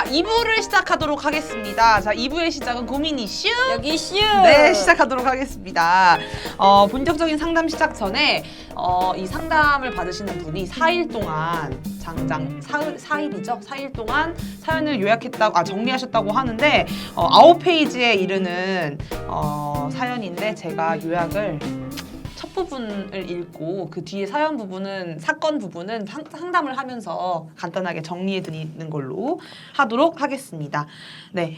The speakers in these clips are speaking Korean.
2부를 시작하도록 하겠습니다. 자, 2부의 시작은 고민 이슈. 여기 이슈. 네, 시작하도록 하겠습니다. 본격적인 상담 시작 전에 이 상담을 받으시는 분이 4일 동안 장장 4일이죠? 4일 동안 사연을 요약했다고 정리하셨다고 하는데 9페이지에 이르는 사연인데 제가 요약을 첫 부분을 읽고 그 뒤에 사연 부분은 사건 부분은 상담을 하면서 간단하게 정리해 드리는 걸로 하도록 하겠습니다. 네,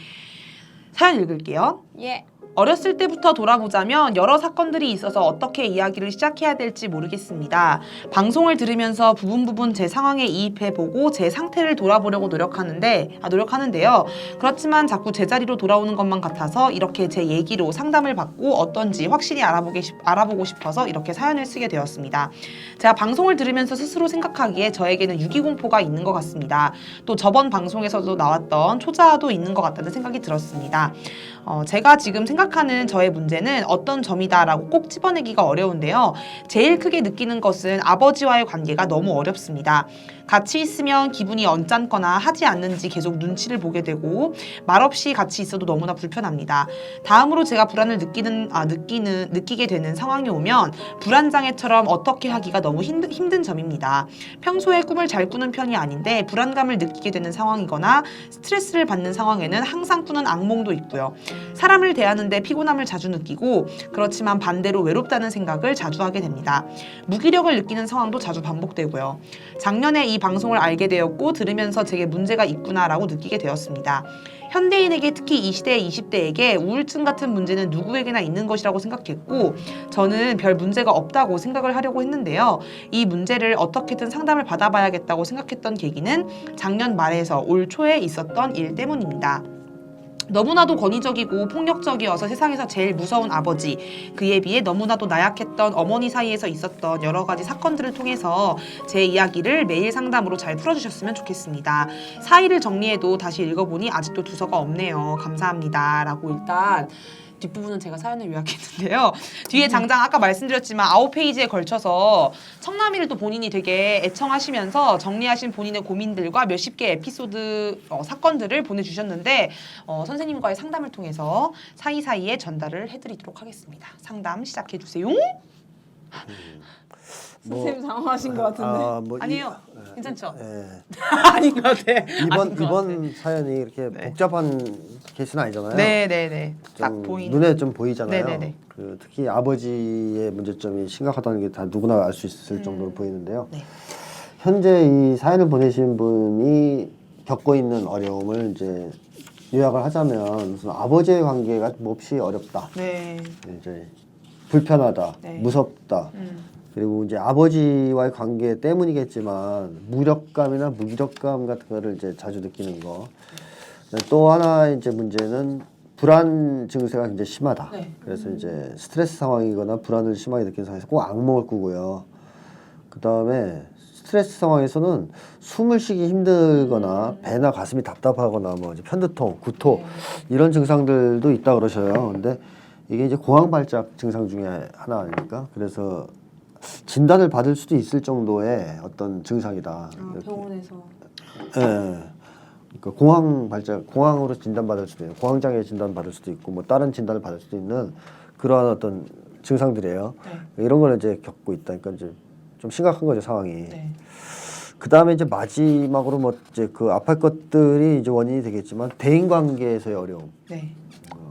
사연 읽을게요. 예. 어렸을 때부터 돌아보자면 여러 사건들이 있어서 어떻게 이야기를 시작해야 될지 모르겠습니다. 방송을 들으면서 부분 제 상황에 이입해보고 제 상태를 돌아보려고 노력하는데요. 그렇지만 자꾸 제자리로 돌아오는 것만 같아서 이렇게 제 얘기로 상담을 받고 어떤지 확실히 알아보고 싶어서 이렇게 사연을 쓰게 되었습니다. 제가 방송을 들으면서 스스로 생각하기에 저에게는 유기공포가 있는 것 같습니다. 또 저번 방송에서도 나왔던 초자아도 있는 것 같다는 생각이 들었습니다. 제가 지금 생각하는 저의 문제는 어떤 점이다라고 꼭 집어내기가 어려운데요. 제일 크게 느끼는 것은 아버지와의 관계가 너무 어렵습니다. 같이 있으면 기분이 언짢거나 하지 않는지 계속 눈치를 보게 되고 말없이 같이 있어도 너무나 불편합니다. 다음으로 제가 불안을 느끼게 되는 상황이 오면 불안장애처럼 어떻게 하기가 너무 힘든 점입니다. 평소에 꿈을 잘 꾸는 편이 아닌데 불안감을 느끼게 되는 상황이거나 스트레스를 받는 상황에는 항상 꾸는 악몽도 있고요. 사람을 대하는데 피곤함을 자주 느끼고 그렇지만 반대로 외롭다는 생각을 자주 하게 됩니다. 무기력을 느끼는 상황도 자주 반복되고요. 작년에 이 방송을 알게 되었고 들으면서 제게 문제가 있구나라고 느끼게 되었습니다. 현대인에게 특히 이 시대 20대에게 우울증 같은 문제는 누구에게나 있는 것이라고 생각했고 저는 별 문제가 없다고 생각을 하려고 했는데요. 이 문제를 어떻게든 상담을 받아봐야겠다고 생각했던 계기는 작년 말에서 올 초에 있었던 일 때문입니다. 너무나도 권위적이고 폭력적이어서 세상에서 제일 무서운 아버지, 그에 비해 너무나도 나약했던 어머니 사이에서 있었던 여러 가지 사건들을 통해서 제 이야기를 매일 상담으로 잘 풀어주셨으면 좋겠습니다. 사의를 정리해도 다시 읽어보니 아직도 두서가 없네요. 감사합니다. 라고 일단 뒷부분은 제가 사연을 요약했는데요. 뒤에 장장 아까 말씀드렸지만 9페이지에 걸쳐서 청남이를 또 본인이 되게 애청하시면서 정리하신 본인의 고민들과 몇십 개 에피소드 사건들을 보내주셨는데 선생님과의 상담을 통해서 사이사이에 전달을 해드리도록 하겠습니다. 상담 시작해주세요. 선생님 당황하신 것 같은데. 아니에요. 괜찮죠? 예. 아닌 것 같아. 이번 사연이 이렇게 복잡한 케이스는 아니잖아요. 네네네. 딱 보이는. 눈에 좀 보이잖아요. 네네네. 특히 아버지의 문제점이 심각하다는 게 다 누구나 알 수 있을 정도로 보이는데요. 네. 현재 이 사연을 보내신 분이 겪고 있는 어려움을 이제 요약을 하자면 무슨 아버지의 관계가 몹시 어렵다. 네. 이제 불편하다, 네. 무섭다. 그리고 이제 아버지와의 관계 때문이겠지만 무력감이나 무기력감 같은 거를 이제 자주 느끼는 거. 또 하나 이제 문제는 불안 증세가 굉장히 심하다. 네. 그래서 이제 스트레스 상황이거나 불안을 심하게 느끼는 상황에서 꼭 악몽을 꾸고요. 그 다음에 스트레스 상황에서는 숨을 쉬기 힘들거나 배나 가슴이 답답하거나 뭐 이제 편두통, 구토 이런 증상들도 있다 그러셔요. 근데 이게 이제 공황 발작 증상 중에 하나 아닙니까? 그래서 진단을 받을 수도 있을 정도의 어떤 증상이다. 병원에서. 예. 그러니까 공황으로 진단받을 수도 있고, 공황장애 진단받을 수도 있고, 뭐 다른 진단을 받을 수도 있는 그러한 어떤 증상들이에요. 네. 이런 걸 이제 겪고 있다. 그러니까 이제 좀 심각한 거죠, 상황이. 네. 그 다음에 이제 마지막으로 뭐 이제 그 앞할 것들이 이제 원인이 되겠지만 대인 관계에서의 어려움. 네.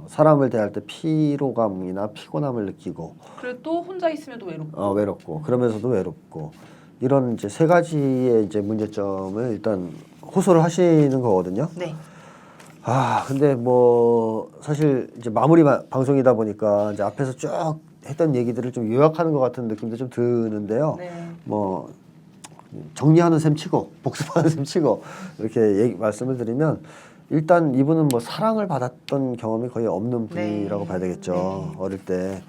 사람을 대할 때 피로감이나 피곤함을 느끼고 그리고 또 혼자 있으면 또 외롭고. 외롭고 그러면서도 외롭고 이런 이제 세 가지의 이제 문제점을 일단 호소를 하시는 거거든요. 네. 근데 뭐 사실 이제 마무리 방송이다 보니까 이제 앞에서 쭉 했던 얘기들을 좀 요약하는 것 같은 느낌도 좀 드는데요. 네. 뭐 정리하는 셈 치고 복습하는 셈 치고 이렇게 말씀을 드리면 일단 이분은 뭐 사랑을 받았던 경험이 거의 없는 분이라고 봐야 되겠죠. 네. 어릴 때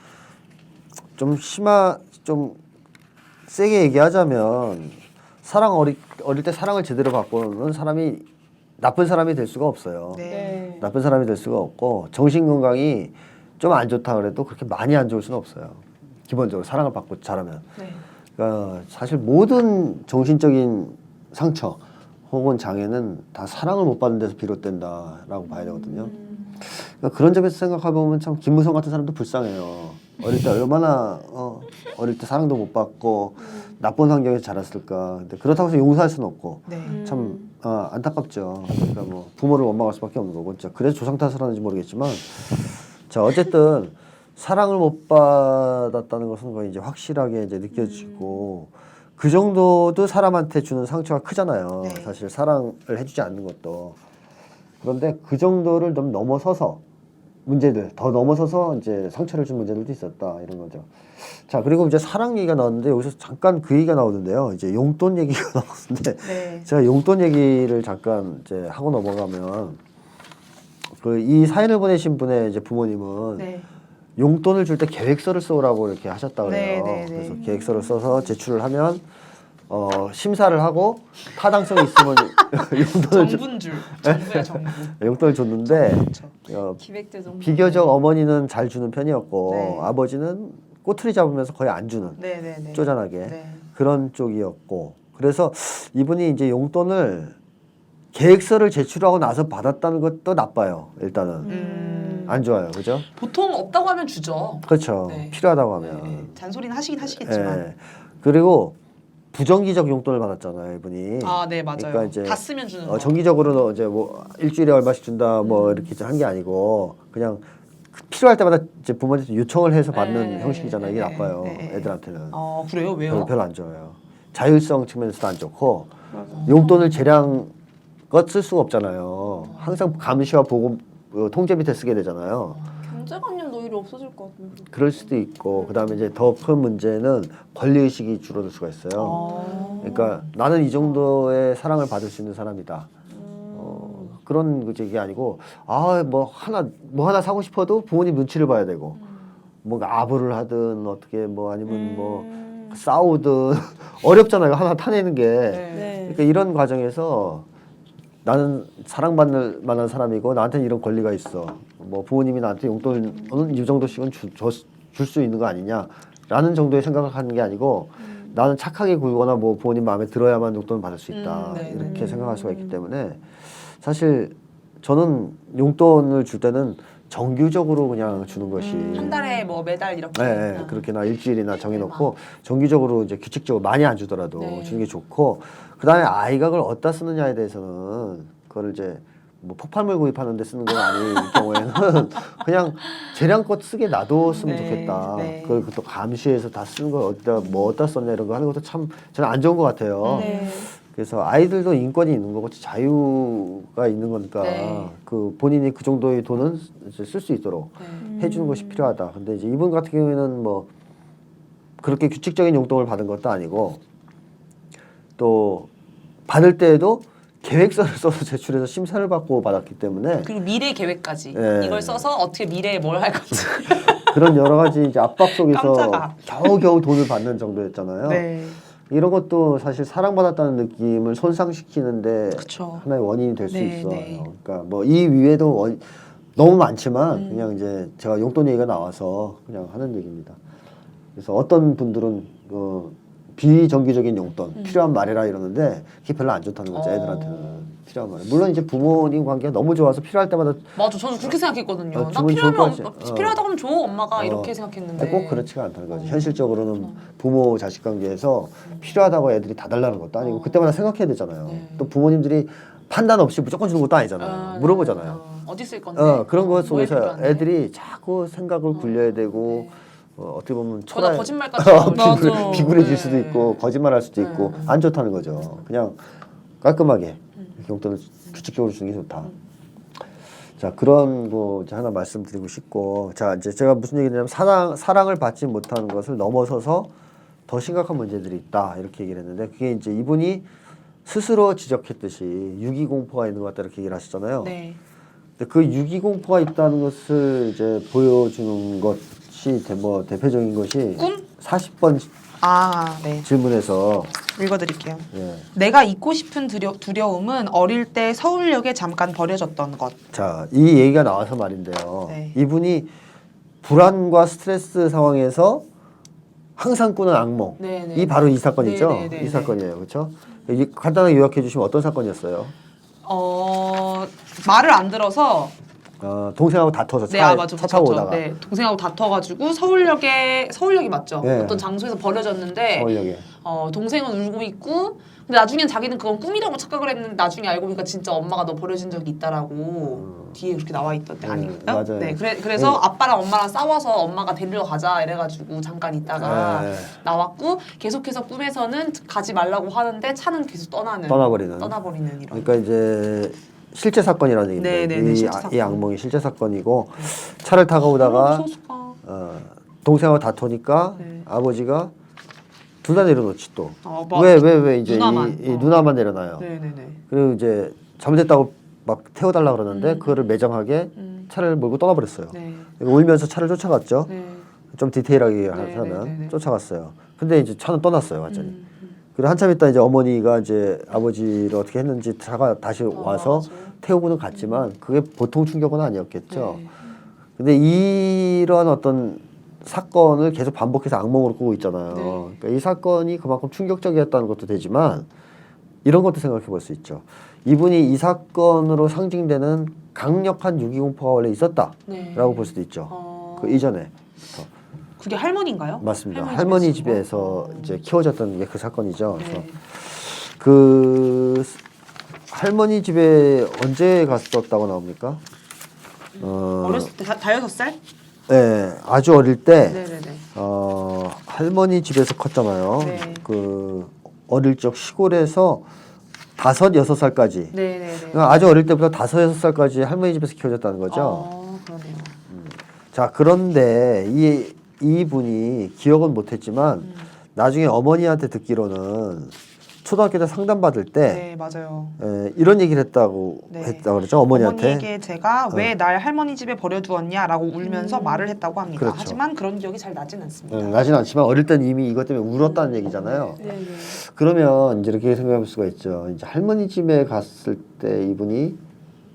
좀 좀 세게 얘기하자면 어릴 때 사랑을 제대로 받고는 사람이 나쁜 사람이 될 수가 없어요. 네. 나쁜 사람이 될 수가 없고 정신 건강이 좀 안 좋다 그래도 그렇게 많이 안 좋을 수는 없어요. 기본적으로 사랑을 받고 자라면. 네. 그러니까 사실 모든 정신적인 상처 혹은 장애는 다 사랑을 못 받는 데서 비롯된다라고 봐야 되거든요. 그러니까 그런 점에서 생각해보면 참 김무성 같은 사람도 불쌍해요. 어릴 때 얼마나 어릴 때 사랑도 못 받고 나쁜 환경에서 자랐을까. 근데 그렇다고 해서 용서할 수는 없고 네. 참 안타깝죠. 그러니까 뭐 부모를 원망할 수밖에 없는 거고. 진짜 그래서 조상 탓을 하는지 모르겠지만 자 어쨌든 사랑을 못 받았다는 것은 거의 이제 확실하게 이제 느껴지고 그 정도도 사람한테 주는 상처가 크잖아요. 네. 사실 사랑을 해주지 않는 것도. 그런데 그 정도를 좀 넘어서서 문제들 더 넘어서서 이제 상처를 준 문제들도 있었다 이런 거죠. 자 그리고 이제 사랑 얘기가 나왔는데 여기서 잠깐 그 얘기가 나오는데요. 이제 용돈 얘기가 나오는데 네. 제가 용돈 얘기를 잠깐 이제 하고 넘어가면 그 이 사연을 보내신 분의 이제 부모님은 네. 용돈을 줄 때 계획서를 써오라고 이렇게 하셨다 그래요. 네. 그래서 계획서를 써서 제출을 하면 심사를 하고 타당성이 있으면 용돈을 정분줄. 정부야 정부. 용돈을 줬는데 그렇죠. 기획재 정보. 비교적 어머니는 잘 주는 편이었고 네. 아버지는 꼬투리 잡으면서 거의 안 주는 네네네. 쪼잔하게 네. 그런 쪽이었고 그래서 이분이 이제 용돈을 계획서를 제출하고 나서 받았다는 것도 나빠요. 일단은 안 좋아요, 그죠? 보통 없다고 하면 주죠. 그렇죠. 네. 필요하다고 하면. 네. 잔소리는 하시긴 하시겠지만. 예. 그리고 부정기적 용돈을 받았잖아요, 이분이. 아, 네 맞아요. 그러니까 이제 다 쓰면 주는 거. 정기적으로는 이제 뭐 일주일에 얼마씩 준다, 뭐 이렇게 한 게 아니고 그냥 필요할 때마다 이제 부모님한테 요청을 해서 받는 네. 형식이잖아요. 이게 네. 나빠요, 네. 애들한테는. 그래요? 왜요? 별로 안 좋아요. 자율성 측면에서도 안 좋고 용돈을 재량껏 쓸 수가 없잖아요. 항상 감시와 보고 통제 밑에 쓰게 되잖아요. 경제관념도 오히려 없어질 것 같은데. 그럴 수도 있고 그다음에 이제 더 큰 문제는 권리 의식이 줄어들 수가 있어요. 그러니까 나는 이 정도의 사랑을 받을 수 있는 사람이다. 그런 그게 아니고 뭐 하나 사고 싶어도 부모님 눈치를 봐야 되고 뭔가 아부를 하든 어떻게 뭐 아니면 뭐 싸우든 어렵잖아요. 하나 타내는 게. 네. 그러니까 이런 과정에서 나는 사랑받을 만한 사람이고 나한테는 이런 권리가 있어. 뭐 부모님이 나한테 용돈을 이 정도씩은 줄 수 있는 거 아니냐라는 정도의 생각을 하는 게 아니고 나는 착하게 굴거나 뭐 부모님 마음에 들어야만 용돈을 받을 수 있다. 네, 이렇게 생각할 수가 있기 때문에 사실 저는 용돈을 줄 때는 정규적으로 그냥 주는 것이 한 달에 뭐 매달 이렇게. 네, 그렇게나 일주일이나 정해놓고 정기적으로 이제 규칙적으로 많이 안 주더라도 네. 주는 게 좋고 그다음에 아이가 그걸 어디다 쓰느냐에 대해서는 그걸 이제 뭐 폭발물 구입하는 데 쓰는 건 아닐 경우에는 그냥 재량껏 쓰게 놔뒀으면 네, 좋겠다. 네. 그걸 또 감시해서 다 쓰는 걸 어디다 썼냐 이런 거 하는 것도 참 저는 안 좋은 것 같아요. 네. 그래서 아이들도 인권이 있는 거고 자유가 있는 거니까 네. 그 본인이 그 정도의 돈은 쓸 수 있도록 네. 해주는 것이 필요하다. 근데 이제 이분 같은 경우에는 뭐 그렇게 규칙적인 용돈을 받은 것도 아니고 또 받을 때에도 계획서를 써서 제출해서 심사를 받고 받았기 때문에 그리고 미래 계획까지 네. 이걸 써서 어떻게 미래에 뭘 할 건지. 그런 여러 가지 이제 압박 속에서 깜짝아. 겨우겨우 돈을 받는 정도였잖아요. 네. 이런 것도 사실 사랑받았다는 느낌을 손상시키는데 그쵸. 하나의 원인이 될 수 네, 있어요. 네. 그러니까 뭐 이 위에도 너무 많지만 그냥 이제 제가 용돈 얘기가 나와서 그냥 하는 얘기입니다. 그래서 어떤 분들은 비정기적인 용돈 필요한 말이라 이러는데 그게 별로 안 좋다는 거죠. 애들한테는 필요한 말. 물론 이제 부모님 관계가 너무 좋아서 필요할 때마다 맞아, 저는 그렇게 생각했거든요. 나 기분이 좋을 것 필요하면 같지. 필요하다고 하면 줘, 엄마가 이렇게 생각했는데. 꼭 그렇지가 않다는 거죠. 현실적으로는 부모 자식 관계에서 필요하다고 애들이 다 달라는 것도 아니고 그때마다 생각해야 되잖아요. 네. 또 부모님들이 판단 없이 무조건 주는 것도 아니잖아요. 물어보잖아요. 어디 쓸 건데? 그런 것 뭐에 속에서 필요한데? 애들이 자꾸 생각을 굴려야 되고 어떻게 보면 저다 거짓말까지 나오죠. 비굴해질 수도 네. 있고 거짓말할 수도 있고 안 좋다는 거죠. 그냥 깔끔하게 용돈을 규칙적으로 주는 게 좋다. 자 그런 거 이제 하나 말씀드리고 싶고 자 이제 제가 무슨 얘기냐면 사랑을 받지 못하는 것을 넘어서서 더 심각한 문제들이 있다 이렇게 얘기를 했는데 그게 이제 이분이 스스로 지적했듯이 유기공포가 있는 것 같다 이렇게 얘기를 하셨잖아요. 네. 근데 그 유기공포가 있다는 것을 이제 보여주는 것이 뭐 대표적인 것이 꿈? 40번 네. 질문에서 읽어드릴게요. 예. 내가 잊고 싶은 두려움은 어릴 때 서울역에 잠깐 버려졌던 것. 자, 이 얘기가 나와서 말인데요. 네. 이분이 불안과 스트레스 상황에서 항상 꾸는 악몽. 네네. 이 바로 이 사건이죠. 네네네네. 이 사건이에요, 그렇죠? 간단하게 요약해 주시면 어떤 사건이었어요? 말을 안 들어서 동생하고 다퉈서 네, 맞아. 차 타고 그쵸. 오다가 네, 동생하고 다퉈가지고 서울역이 맞죠? 네. 어떤 장소에서 버려졌는데 서울역에. 동생은 울고 있고 근데 나중엔 자기는 그건 꿈이라고 착각을 했는데 나중에 알고 보니까 진짜 엄마가 너 버려진 적이 있다라고 뒤에 그렇게 나와 있던데 아닌가요? 맞아요. 네, 그래서 네. 아빠랑 엄마랑 싸워서 엄마가 데리러 가자 이래가지고 잠깐 있다가 네. 나왔고 계속해서 꿈에서는 가지 말라고 하는데 차는 계속 떠나버리는 이런. 그러니까 이제 실제 사건이라는 얘기인데 네네네, 이, 실제 사건. 이 악몽이 실제 사건이고 차를 타고 오다가 무서웠을까? 동생하고 다투니까 네. 아버지가 둘 다 내려놓지 또. 뭐, 왜 이제 누나만. 이 누나만 내려놔요. 네네네. 그리고 이제 잘못했다고 막 태워달라 그러는데 그거를 매정하게 차를 몰고 떠나버렸어요. 네. 울면서 차를 쫓아갔죠. 네. 좀 디테일하게 네, 하면 네, 네. 쫓아갔어요. 근데 이제 차는 떠났어요, 완전히. 그리고 한참 있다 이제 어머니가 이제 아버지를 어떻게 했는지 차가 다시 와서 맞아요. 태우고는 갔지만 그게 보통 충격은 아니었겠죠. 네. 근데 이러한 어떤 사건을 계속 반복해서 악몽으로 꾸고 있잖아요. 네. 그러니까 이 사건이 그만큼 충격적이었다는 것도 되지만 이런 것도 생각해 볼 수 있죠. 이분이 이 사건으로 상징되는 강력한 유기공포가 원래 있었다라고 네. 볼 수도 있죠. 그 이전에. 그게 할머니인가요? 맞습니다. 할머니 집에서 이제 키워졌던 게 그 사건이죠. 그래서 네. 그 할머니 집에 언제 갔었다고 나옵니까? 어렸을 때 다여섯 살? 네, 아주 어릴 때 네네네. 할머니 집에서 컸잖아요. 네. 그 어릴 적 시골에서 5-6살까지. 네네네. 그러니까 아주 어릴 때부터 5-6살까지 할머니 집에서 키워졌다는 거죠. 그러네요. 자, 그런데 이분이 기억은 못했지만 나중에 어머니한테 듣기로는 초등학교 때 상담받을 때 네, 맞아요. 이런 얘기를 했다고 네. 그러죠 어머니한테. 어머니에게 제가 왜 날 할머니 집에 버려두었냐라고 울면서 말을 했다고 합니다. 그렇죠. 하지만 그런 기억이 잘 나진 않습니다. 나진 않지만 어릴 때는 이미 이것 때문에 울었다는 얘기잖아요. 네, 네. 그러면 이제 이렇게 생각해 볼 수가 있죠. 이제 할머니 집에 갔을 때 이분이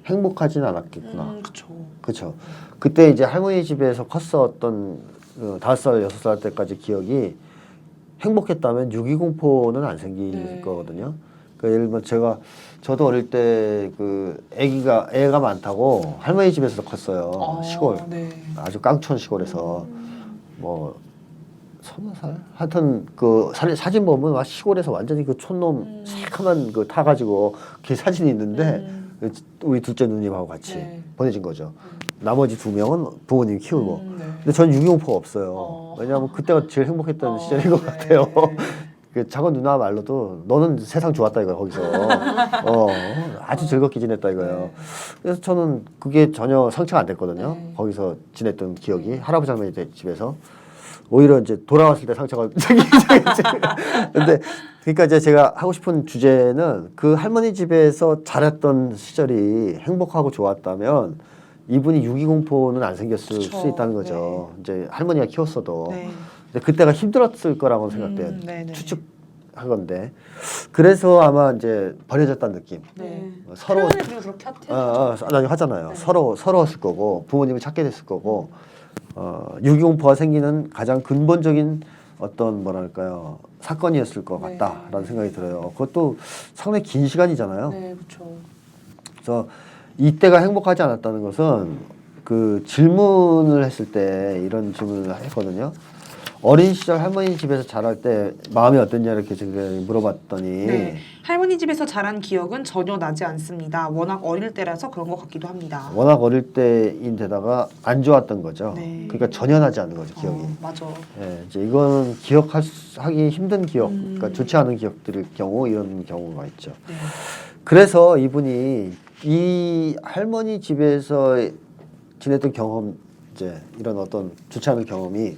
행복하진 않았겠구나. 그렇죠. 그렇죠. 그때 이제 할머니 집에서 컸었던 5살, 6살 때까지 기억이 행복했다면 유기공포는 안 생길 네. 거거든요. 그러니까 예를 들면 저도 어릴 때 그 애가 많다고 할머니 집에서 컸어요. 시골. 네. 아주 깡촌 시골에서 뭐 30살? 하여튼 그 사진 보면 막 시골에서 완전히 그 촌놈 새카만 그 타가지고 그 사진이 있는데 우리 둘째 누님하고 같이 네. 보내진 거죠. 나머지 2명은 부모님 키우고. 네. 근데 전 유기공포가 없어요. 왜냐하면 그때가 제일 행복했던 시절인 것 같아요. 그 작은 누나 말로도 너는 세상 좋았다 이거야 거기서. 아주 즐겁게 지냈다 이거예요. 그래서 저는 그게 전혀 상처가 안 됐거든요. 네. 거기서 지냈던 기억이 할아버지 할머니 집에서. 오히려 이제 돌아왔을 때 상처가 생기지. 근데 그러니까 이제 제가 하고 싶은 주제는 그 할머니 집에서 자랐던 시절이 행복하고 좋았다면 이분이 유기공포는 안 생겼을 그쵸. 수 있다는 거죠. 이제 할머니가 키웠어도. 네. 근데 그때가 힘들었을 거라고 생각돼요. 네네. 추측하건데. 그래서 아마 이제 버려졌다는 느낌. 네. 서로 표현을 그리고 그렇게 나중에 하잖아요. 네. 서러웠을 거고 부모님을 찾게 됐을 거고 유기공포가 생기는 가장 근본적인 어떤 뭐랄까요 사건이었을 것 네. 같다라는 생각이 들어요. 그것도 상당히 긴 시간이잖아요. 네, 그렇죠. 그래서 이때가 행복하지 않았다는 것은 그 질문을 했을 때 이런 질문을 했거든요. 어린 시절 할머니 집에서 자랄 때 마음이 어땠냐 이렇게 제가 물어봤더니 네. 할머니 집에서 자란 기억은 전혀 나지 않습니다. 워낙 어릴 때라서 그런 것 같기도 합니다. 워낙 어릴 때인데다가 안 좋았던 거죠. 네. 그러니까 전혀 나지 않는 거죠 기억이. 맞아. 예, 이제 이거는 기억하기 힘든 기억, 그러니까 좋지 않은 기억들일 경우 이런 경우가 있죠. 네. 그래서 이분이 이 할머니 집에서 지냈던 경험, 이제 이런 어떤 좋지 않은 경험이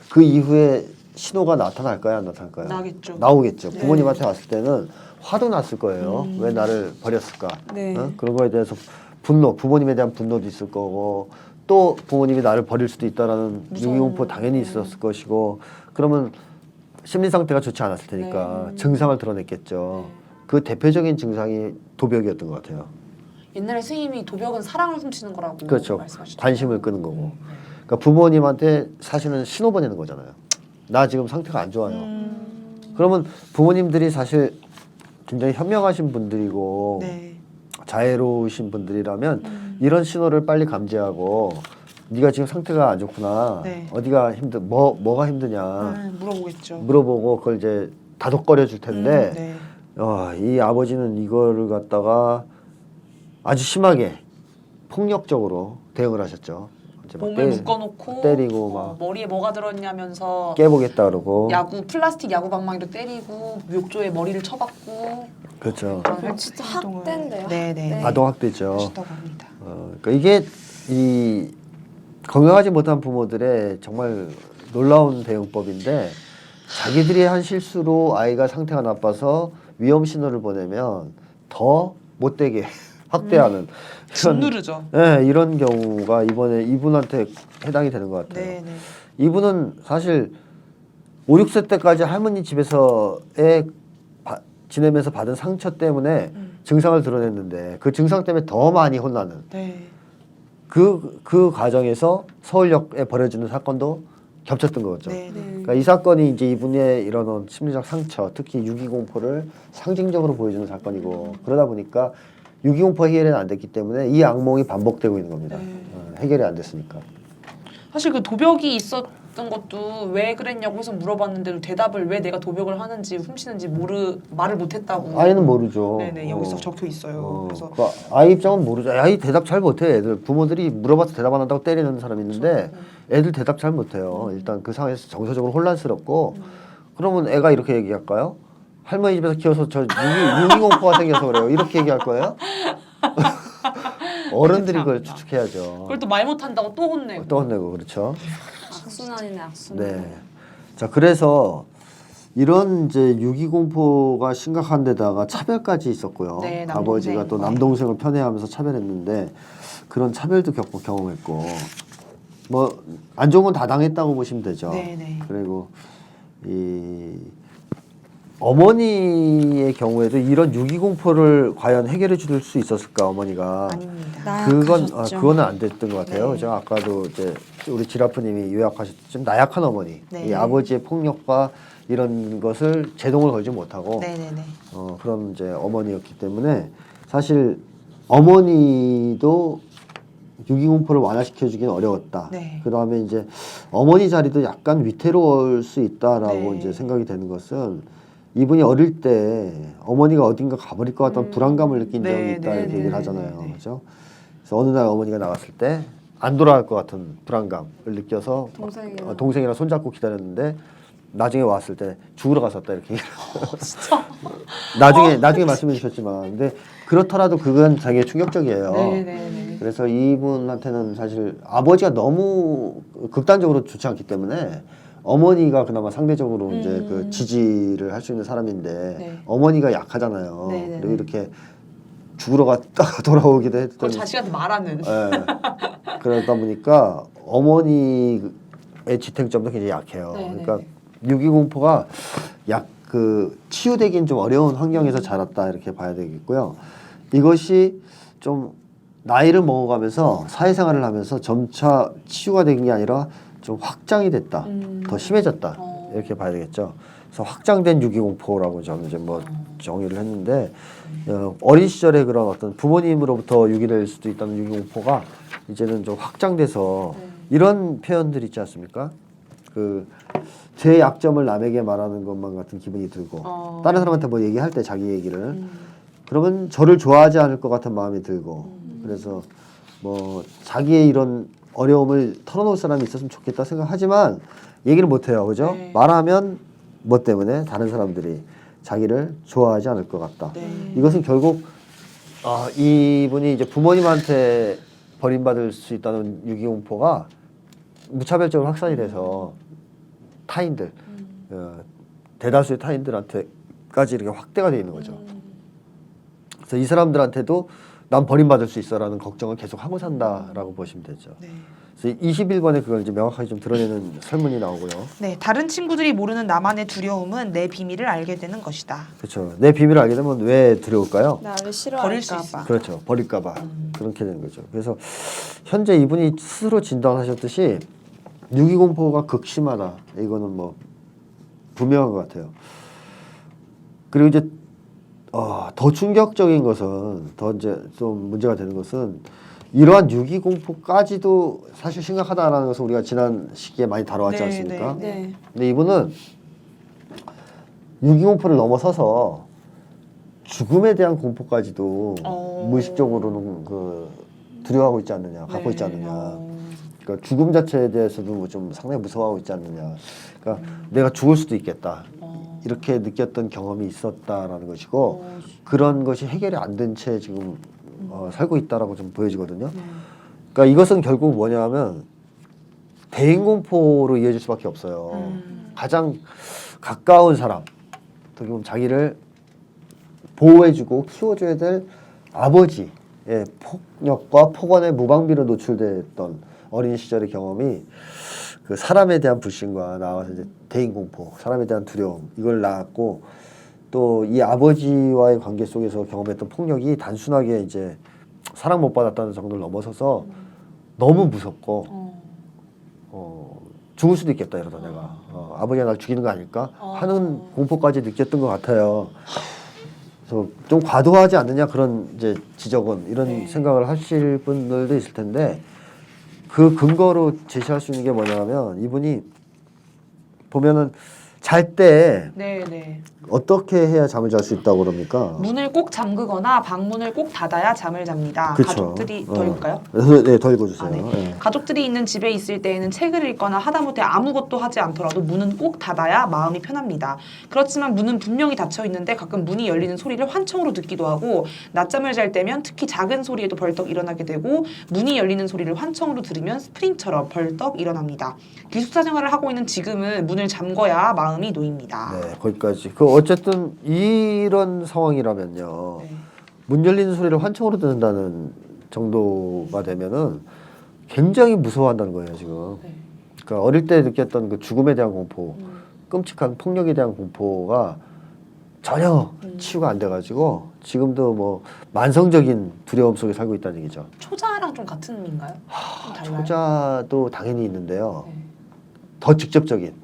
그 이후에 신호가 나타날까요, 안 나타날까요? 나겠죠. 나오겠죠. 네. 부모님한테 왔을 때는 화도 났을 거예요. 왜 나를 버렸을까? 네. 그런 거에 대해서 분노, 부모님에 대한 분노도 있을 거고 또 부모님이 나를 버릴 수도 있다라는 무서워. 유기공포 당연히 있었을 것이고 그러면 심리 상태가 좋지 않았을 테니까 증상을 드러냈겠죠. 그 대표적인 증상이 도벽이었던 것 같아요. 옛날에 스님이 도벽은 사랑을 훔치는 거라고 그렇죠. 말씀하셨죠. 관심을 끄는 거고. 그러니까 부모님한테 사실은 신호 보내는 거잖아요. 나 지금 상태가 안 좋아요. 그러면 부모님들이 사실 굉장히 현명하신 분들이고 네. 자애로우신 분들이라면 이런 신호를 빨리 감지하고 네가 지금 상태가 안 좋구나. 네. 어디가 뭐가 힘드냐 물어보겠죠. 물어보고 그걸 이제 다독거려 줄 텐데 네. 이 아버지는 이거를 갖다가 아주 심하게 폭력적으로 대응을 하셨죠. 이제 막 몸을 묶어놓고 때리고 막 머리에 뭐가 들었냐면서 깨보겠다 그러고 플라스틱 야구 방망이로 때리고 욕조에 머리를 쳐박고 그렇죠. 진짜 학대인데요. 네네. 아동학대죠. 하셨다고 합니다. 그러니까 이게 이 건강하지 못한 부모들의 정말 놀라운 대응법인데 자기들이 한 실수로 아이가 상태가 나빠서 위험 신호를 보내면 더 못되게 학대하는 짓누르죠. 이런 경우가 이번에 이분한테 해당이 되는 것 같아요. 네네. 이분은 사실 5, 6세 때까지 할머니 집에서의 지내면서 받은 상처 때문에 증상을 드러냈는데 그 증상 때문에 더 많이 혼나는 네. 그 과정에서 서울역에 벌어지는 사건도 겹쳤던 거죠. 네네. 그러니까 이 사건이 이제 이분의 이런 심리적 상처, 특히 유기공포를 상징적으로 보여주는 사건이고 그러다 보니까 유기공포 해결이 안 됐기 때문에 이 악몽이 반복되고 있는 겁니다. 해결이 안 됐으니까. 사실 그 도벽이 있었던 것도 왜 그랬냐고 해서 물어봤는데도 대답을 왜 내가 도벽을 하는지 훔치는지 말을 못했다고. 아이는 모르죠. 네네 여기서 적혀 있어요. 그래서 그 아이 입장은 모르죠. 아이 대답 잘 못해. 애들 부모들이 물어봐서 대답 안 한다고 때리는 사람이 있는데 애들 대답 잘 못해요. 일단 그 상황에서 정서적으로 혼란스럽고 그러면 애가 이렇게 얘기할까요? 할머니 집에서 키워서 저 유기공포가 생겨서 그래요. 이렇게 얘기할 거예요? 어른들이 그걸 추측해야죠. 그걸 또 말 못한다고 또 혼내고. 또 혼내고 그렇죠. 악순환이네 악순환. 네. 자 그래서 이런 이제 유기공포가 심각한 데다가 차별까지 있었고요. 네, 남동생. 아버지가 또 남동생을 편애하면서 차별했는데 그런 차별도 경험했고 뭐 안 좋은 건 다 당했다고 보시면 되죠. 네네. 그리고 이 어머니의 경우에도 이런 유기공포를 과연 해결해 줄 수 있었을까 어머니가 아닙니다. 그거는 안 됐던 것 같아요. 네. 제가 아까도 이제 우리 지라프님이 요약하셨지만 나약한 어머니, 네. 이 아버지의 폭력과 이런 것을 제동을 걸지 못하고 네네네. 그런 이제 어머니였기 때문에 사실 어머니도 유기공포를 완화시켜주기는 어려웠다. 네. 그 다음에 이제 어머니 자리도 약간 위태로울 수 있다라고 네. 이제 생각이 되는 것은 이분이 어릴 때 어머니가 어딘가 가버릴 것 같다는 불안감을 느낀 적이 네, 있다 네, 이렇게 네, 얘기를 네, 하잖아요. 네. 그렇죠? 그래서 어느 날 어머니가 나갔을 때 안 돌아갈 것 같은 불안감을 느껴서 동생이랑 손잡고 기다렸는데 나중에 왔을 때 죽으러 갔었다 이렇게 얘기를 진짜. 나중에 말씀해 주셨지만 근데 그렇더라도 그건 되게 충격적이에요. 네네네. 그래서 이분한테는 사실 아버지가 너무 극단적으로 좋지 않기 때문에 어머니가 그나마 상대적으로 이제 그 지지를 할 수 있는 사람인데 네. 어머니가 약하잖아요. 네네네. 그리고 이렇게 죽으러 갔다가 돌아오기도 했던. 그걸 자식한테 말하는. 예. 그러다 보니까 어머니의 지탱점도 굉장히 약해요. 네네네. 그러니까 유기공포가 치유되긴 좀 어려운 환경에서 자랐다 이렇게 봐야 되겠고요. 이것이 좀 나이를 먹어가면서 사회생활을 하면서 점차 치유가 된 게 아니라 좀 확장이 됐다, 더 심해졌다 이렇게 봐야 되겠죠. 그래서 확장된 유기공포라고 저는 이제 뭐 정의를 했는데 어린 시절에 그런 어떤 부모님으로부터 유기될 수도 있다는 유기공포가 이제는 좀 확장돼서 이런 표현들 있지 않습니까? 제 약점을 남에게 말하는 것만 같은 기분이 들고 다른 사람한테 뭐 얘기할 때 자기 얘기를 그러면 저를 좋아하지 않을 것 같은 마음이 들고 그래서 뭐 자기의 이런 어려움을 털어놓을 사람이 있었으면 좋겠다 생각하지만 얘기를 못해요. 그죠? 네. 말하면 뭐 때문에 다른 사람들이 자기를 좋아하지 않을 것 같다. 네. 이것은 결국 이분이 이제 부모님한테 버림받을 수 있다는 유기공포가 무차별적으로 확산이 돼서 타인들 대다수의 타인들한테까지 이렇게 확대가 되어 있는 거죠. 그래서 이 사람들한테도 난 버림받을 수 있어라는 걱정을 계속 하고 산다라고 보시면 되죠. 네. 그래서 21번에 그걸 이제 명확하게 좀 드러내는 설문이 나오고요. 네, 다른 친구들이 모르는 나만의 두려움은 내 비밀을 알게 되는 것이다. 그렇죠. 내 비밀을 알게 되면 왜 두려울까요? 나를 버릴 수 싫어할까 있어. 봐. 그렇죠. 버릴까봐 그렇게 되는 거죠. 그래서 현재 이분이 스스로 진단하셨듯이 유기공포가 극심하다. 이거는 뭐 분명한 것 같아요. 그리고 이제 더 충격적인 것은 더 이제 좀 문제가 되는 것은 이러한 유기 공포까지도 사실 심각하다라는 것을 우리가 지난 시기에 많이 다뤄왔지 네, 않습니까? 네. 근데 이분은 유기 공포를 넘어서서 죽음에 대한 공포까지도 무의식적으로는 그 두려워하고 있지 않느냐, 갖고 있지 않느냐. 그러니까 죽음 자체에 대해서도 뭐좀 상당히 무서워하고 있지 않느냐. 그러니까 내가 죽을 수도 있겠다. 이렇게 느꼈던 경험이 있었다라는 것이고 그런 것이 해결이 안 된 채 지금 살고 있다라고 좀 보여지거든요. 그러니까 이것은 결국 뭐냐면 대인공포로 이어질 수밖에 없어요. 가장 가까운 사람, 어떻게 보면 자기를 보호해주고 키워줘야 될 아버지의 폭력과 폭언의 무방비로 노출됐던 어린 시절의 경험이 그 사람에 대한 불신과 나와서 이제 대인공포, 사람에 대한 두려움 이걸 낳았고 또 이 아버지와의 관계 속에서 경험했던 폭력이 단순하게 이제 사랑 못 받았다는 정도를 넘어서서 너무 무섭고 죽을 수도 있겠다 이러다 내가 아버지가 날 죽이는 거 아닐까 하는 공포까지 느꼈던 것 같아요. 그래서 좀 과도하지 않느냐 그런 이제 지적은 이런 생각을 하실 분들도 있을 텐데 그 근거로 제시할 수 있는 게 뭐냐면 이분이 보면은 잘 때 네. 어떻게 해야 잠을 잘 수 있다고 그럽니까? 문을 꼭 잠그거나 방문을 꼭 닫아야 잠을 잡니다. 그쵸. 가족들이 더 읽을까요? 네, 더 읽어주세요. 네. 네. 가족들이 있는 집에 있을 때에는 책을 읽거나 하다못해 아무것도 하지 않더라도 문은 꼭 닫아야 마음이 편합니다. 그렇지만 문은 분명히 닫혀 있는데 가끔 문이 열리는 소리를 환청으로 듣기도 하고 낮잠을 잘 때면 특히 작은 소리에도 벌떡 일어나게 되고 문이 열리는 소리를 환청으로 들으면 스프링처럼 벌떡 일어납니다. 기숙사 생활을 하고 있는 지금은 문을 잠궈야 마음이 놓입니다. 네, 거기까지. 그 어쨌든 이런 상황이라면요. 네. 문 열리는 소리를 환청으로 듣는다는 정도가 되면은 굉장히 무서워한다는 거예요, 지금. 네. 그러니까 어릴 때 느꼈던 그 죽음에 대한 공포, 끔찍한 폭력에 대한 공포가 전혀 치유가 안 돼가지고 지금도 뭐 만성적인 두려움 속에 살고 있다는 얘기죠. 초자랑 좀 같은 의미인가요? 좀 달라요? 초자도 당연히 있는데요. 네. 더 직접적인.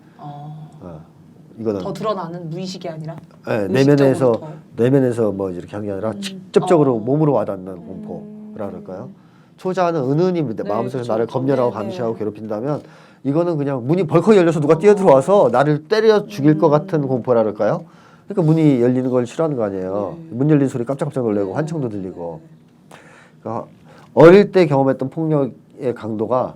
이거는 더 드러나는 무의식이 아니라 네, 의식적으로 더. 내면에서 뭐 이렇게 하는 게 아니라 직접적으로 몸으로 와닿는 공포라 그럴까요? 초자는 은은히 마음속에서 그렇죠. 나를 검열하고 네, 감시하고 괴롭힌다면 이거는 그냥 문이 벌컥 열려서 누가 뛰어들어와서 나를 때려 죽일 것 같은 공포라 그럴까요? 그러니까 문이 열리는 걸 싫어하는 거 아니에요. 문 열리는 소리 깜짝깜짝 놀래고 환청도 들리고. 그러니까 어릴 때 경험했던 폭력의 강도가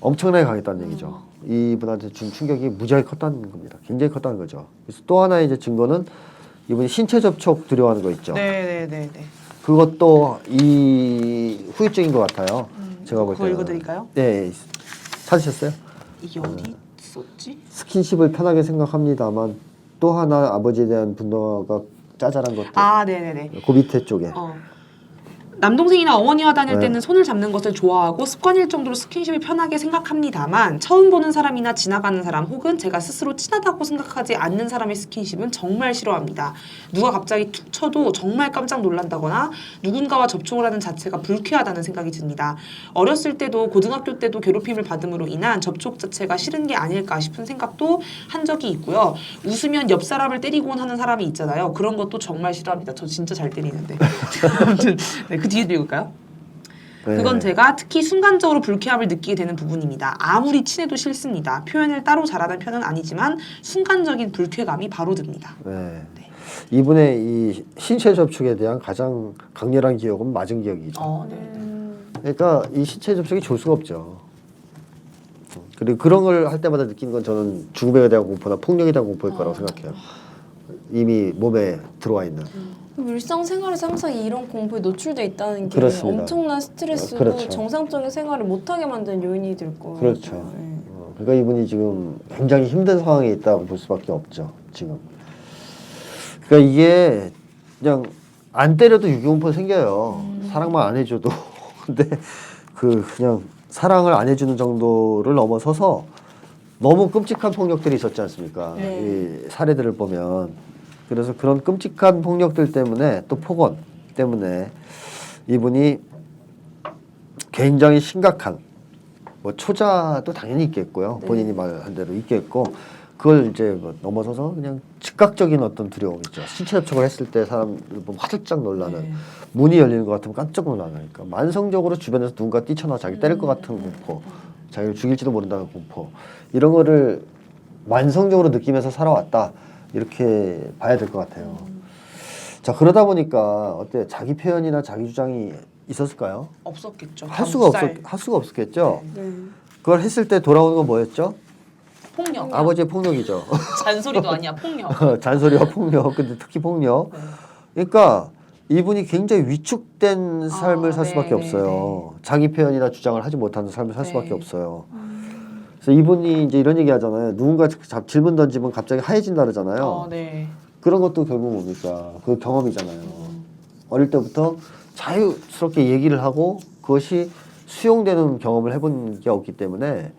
엄청나게 강했다는 얘기죠. 이분한테 준 충격이 무지하게 컸다는 겁니다. 굉장히 컸다는 거죠. 그래서 또 하나의 이제 증거는 이분이 신체 접촉 두려워하는 거 있죠. 네네네. 그것도 이 후유증인 것 같아요. 제가 볼 그거 때는. 읽어드릴까요? 네, 찾으셨어요? 이게 어디 썼지? 스킨십을 편하게 생각합니다만 또 하나 아버지에 대한 분노가 짜잘한 것도 아, 네네네. 그 밑에 쪽에. 남동생이나 어머니와 다닐 네. 때는 손을 잡는 것을 좋아하고 습관일 정도로 스킨십을 편하게 생각합니다만 처음 보는 사람이나 지나가는 사람 혹은 제가 스스로 친하다고 생각하지 않는 사람의 스킨십은 정말 싫어합니다. 누가 갑자기 툭 쳐도 정말 깜짝 놀란다거나 누군가와 접촉을 하는 자체가 불쾌하다는 생각이 듭니다. 어렸을 때도 고등학교 때도 괴롭힘을 받음으로 인한 접촉 자체가 싫은 게 아닐까 싶은 생각도 한 적이 있고요. 웃으면 옆 사람을 때리곤 하는 사람이 있잖아요. 그런 것도 정말 싫어합니다. 저 진짜 잘 때리는데. 아무튼 네, 그 뒤에 읽을까요? 네. 그건 제가 특히 순간적으로 불쾌함을 느끼게 되는 부분입니다. 아무리 친해도 싫습니다. 표현을 따로 잘하는 편은 아니지만 순간적인 불쾌감이 바로 듭니다. 네. 이분의 이 신체 접촉에 대한 가장 강렬한 기억은 맞은 기억이죠. 네. 그러니까 이 신체 접촉이 좋을 수가 없죠. 그리고 그런 걸 할 때마다 느끼는 건 저는 죽음에 대한 공포나 폭력에 대한 공포일 거라고 생각해요. 이미 몸에 들어와 있는. 일상생활에서 항상 이런 공포에 노출돼 있다는 게 그렇습니다. 엄청난 스트레스고 그렇죠. 정상적인 생활을 못하게 만드는 요인이 될 거예요. 그렇죠. 네. 그러니까 이분이 지금 굉장히 힘든 상황에 있다고 볼 수밖에 없죠. 지금. 그러니까 이게 그냥 안 때려도 유기공포 생겨요. 사랑만 안 해줘도. 근데 그냥 사랑을 안 해주는 정도를 넘어서서 너무 끔찍한 폭력들이 있었지 않습니까? 네. 이 사례들을 보면. 그래서 그런 끔찍한 폭력들 때문에 또 폭언 때문에 이분이 굉장히 심각한 뭐 초자도 당연히 있겠고요. 본인이 말한 대로 있겠고 그걸 이제 뭐 넘어서서 그냥 즉각적인 어떤 두려움 있죠. 신체 접촉을 했을 때 사람들 보면 화들짝 놀라는 네. 문이 열리는 것 같으면 깜짝 놀라니까 만성적으로 주변에서 누군가 뛰쳐나와 자기 때릴 것 같은 공포, 자기를 죽일지도 모른다는 공포 이런 거를 만성적으로 느끼면서 살아왔다 이렇게 봐야 될 것 같아요. 자 그러다 보니까 어때 자기 표현이나 자기 주장이 있었을까요? 없었겠죠. 할 수가 살 할 수가 없었겠죠. 네. 그걸 했을 때 돌아오는 건 뭐였죠? 폭력. 아버지의 폭력이죠. 잔소리도 아니야 폭력. 잔소리와 폭력, 근데 특히 폭력. 그러니까 이분이 굉장히 위축된 삶을 살 수밖에 네, 없어요. 자기 표현이나 주장을 하지 못하는 삶을 살 수밖에 네. 없어요. 그래서 이분이 이제 이런 얘기 하잖아요. 누군가 질문 던지면 갑자기 하얘진다 그러잖아요. 네. 그런 것도 결국 뭡니까? 그 경험이잖아요. 어릴 때부터 자유스럽게 얘기를 하고 그것이 수용되는 경험을 해본 게 없기 때문에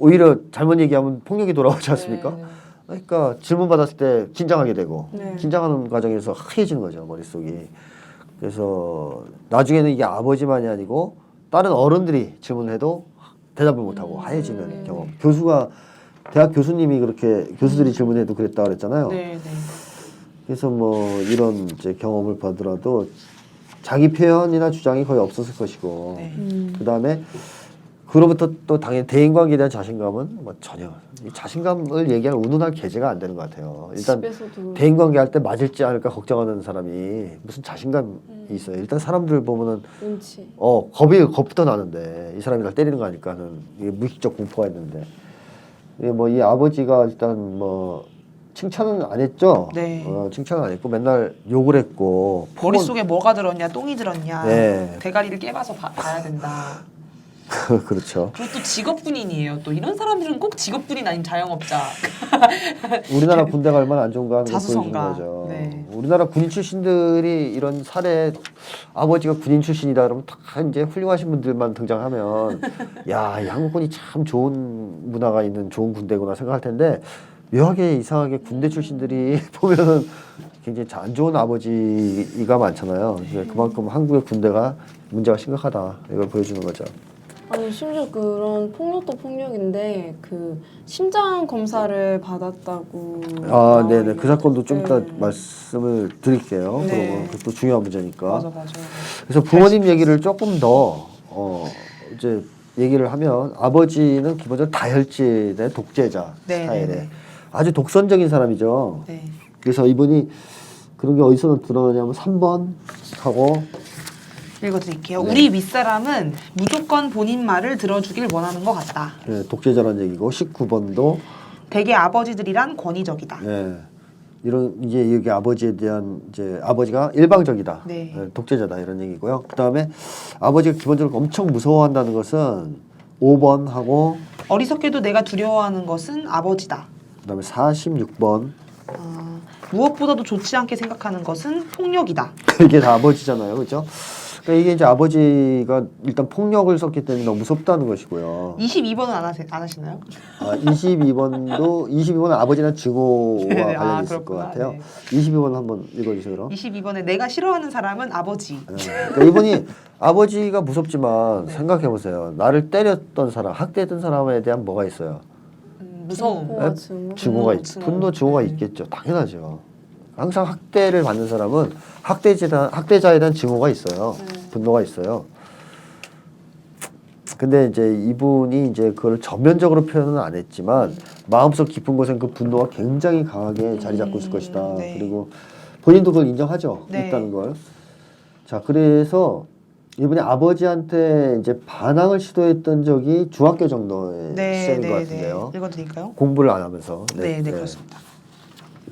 오히려 잘못 얘기하면 폭력이 돌아오지 않습니까? 네. 그러니까 질문 받았을 때 긴장하게 되고 네. 긴장하는 과정에서 하얘지는 거죠 머릿속이. 그래서 나중에는 이게 아버지만이 아니고 다른 어른들이 질문을 해도 대답을 못하고 하얘지는 경험. 교수가 대학 교수님이 그렇게 교수들이 질문해도 그랬다 그랬잖아요. 네. 네. 그래서 뭐 이런 이제 경험을 받더라도 자기 표현이나 주장이 거의 없었을 것이고 네. 그 다음에 그로부터 또 당연히 대인관계에 대한 자신감은 뭐 전혀 이 자신감을 얘기하는 운운할 계제가 안 되는 것 같아요. 일단 집에서도 대인관계 할 때 맞을지 않을까 걱정하는 사람이 무슨 자신감이 있어요. 일단 사람들 보면은 눈치. 겁부터 나는데 이 사람이 날 때리는 거 아닐까 하는 이게 무의식적 공포가 있는데 뭐 이 아버지가 일단 뭐 칭찬은 안 했죠. 네. 칭찬은 안 했고 맨날 욕을 했고 머릿속에 뭐가 들었냐, 똥이 들었냐, 네. 대가리를 깨봐서 봐야 된다. 그렇죠. 그리고 또 직업군인이에요. 또 이런 사람들은 꼭 직업군인 아닌 자영업자. 우리나라 군대가 얼마나 안 좋은가 하는 걸 보여주는 자수성가. 거죠. 네. 우리나라 군인 출신들이 이런 사례 아버지가 군인 출신이다 그러면 다 이제 훌륭하신 분들만 등장하면 야, 이 한국군이 참 좋은 문화가 있는 좋은 군대구나 생각할 텐데 묘하게 이상하게 군대 출신들이 보면은 굉장히 안 좋은 아버지가 많잖아요. 그만큼 한국의 군대가 문제가 심각하다 이걸 보여주는 거죠. 아니 심지어 그런 폭력도 폭력인데 그 심장 검사를 받았다고. 아, 네네. 나와 그 사건도 좀 이따 네. 말씀을 드릴게요. 네. 그러면 그것도 중요한 문제니까. 맞아. 그래서 부모님 얘기를 조금 더 이제 얘기를 하면 아버지는 기본적으로 다혈질의 독재자 네, 스타일의 네, 네. 아주 독선적인 사람이죠. 네. 그래서 이분이 그런 게 어디서 드러나냐면 3번 하고 읽어드릴게요. 네. 우리 윗사람은 무조건 본인 말을 들어주길 원하는 것 같다. 독재자라는 얘기고 19번도 대개 아버지들이란 권위적이다. 이런 이제 여기 아버지에 대한 이제 아버지가 일방적이다, 네. 독재자다 이런 얘기고요. 그 다음에 아버지가 기본적으로 엄청 무서워한다는 것은 5번 하고 어리석게도 내가 두려워하는 것은 아버지다. 그 다음에 46번 무엇보다도 좋지 않게 생각하는 것은 폭력이다. 이게 다 아버지잖아요, 그렇죠? 그러니까 이게 이제 아버지가 일단 폭력을 썼기 때문에 너무 무섭다는 것이고요. 22번은 안 하시나요? 22번은 아버지나 증오와 네, 관련이 있을 그렇구나. 것 같아요. 네. 22번 한번 읽어주세요, 그럼. 22번에 내가 싫어하는 사람은 아버지. 그러니까 이분이 아버지가 무섭지만 생각해보세요. 나를 때렸던 사람, 학대했던 사람에 대한 뭐가 있어요? 무서움. 증오와 증오. 증오가 증오. 분노, 증오가 있겠죠. 당연하죠. 항상 학대를 받는 사람은 학대자에 대한 증오가 있어요. 분노가 있어요. 근데 이제 이분이 이제 그걸 전면적으로 표현은 안 했지만 마음속 깊은 곳엔 그 분노가 굉장히 강하게 자리 잡고 있을 것이다. 네. 그리고 본인도 그걸 인정하죠. 네. 있다는 걸. 자, 그래서 이분이 아버지한테 이제 반항을 시도했던 적이 중학교 정도의 시절인 것 같은데요. 읽어드릴까요? 공부를 안 하면서. 네, 그렇습니다.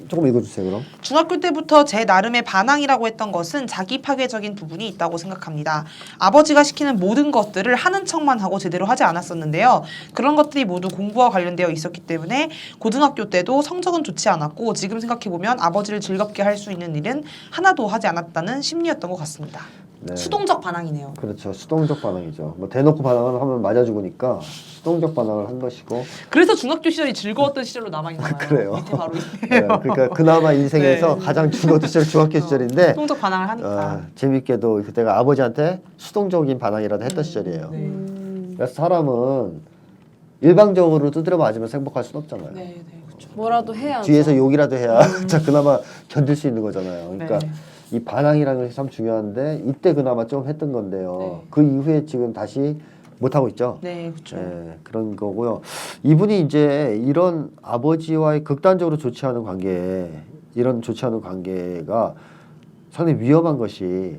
조금 읽어주세요, 그럼. 중학교 때부터 제 나름의 반항이라고 했던 것은 자기 파괴적인 부분이 있다고 생각합니다. 아버지가 시키는 모든 것들을 하는 척만 하고 제대로 하지 않았었는데요. 그런 것들이 모두 공부와 관련되어 있었기 때문에 고등학교 때도 성적은 좋지 않았고 지금 생각해보면 아버지를 즐겁게 할 수 있는 일은 하나도 하지 않았다는 심리였던 것 같습니다. 네. 수동적 반항이네요. 그렇죠. 수동적 반항이죠. 뭐 대놓고 반항을 하면 맞아 죽으니까 수동적 반항을 한 것이고. 그래서 중학교 시절이 즐거웠던 시절로 남아있나요? 그래요. 밑에 바로 네, 있네요. 그러니까 그나마 인생에서 네. 가장 즐거웠던 시절이 중학교 시절인데 수동적 반항을 하니까. 재밌게도 그때가 아버지한테 수동적인 반항이라도 했던 시절이에요. 네. 그래서 사람은 일방적으로 두드려 맞으면서 행복할 수는 없잖아요. 네. 뭐라도 해야죠. 뒤에서 욕이라도 해야 자 그나마 견딜 수 있는 거잖아요. 그러니까 네. 이 반항이라는 것이 참 중요한데 이때 그나마 좀 했던 건데요. 네. 그 이후에 지금 다시 못 하고 있죠. 네, 그렇죠. 그런 거고요. 이분이 이제 이런 아버지와의 극단적으로 좋지 않은 관계, 이런 좋지 않은 관계가 상당히 위험한 것이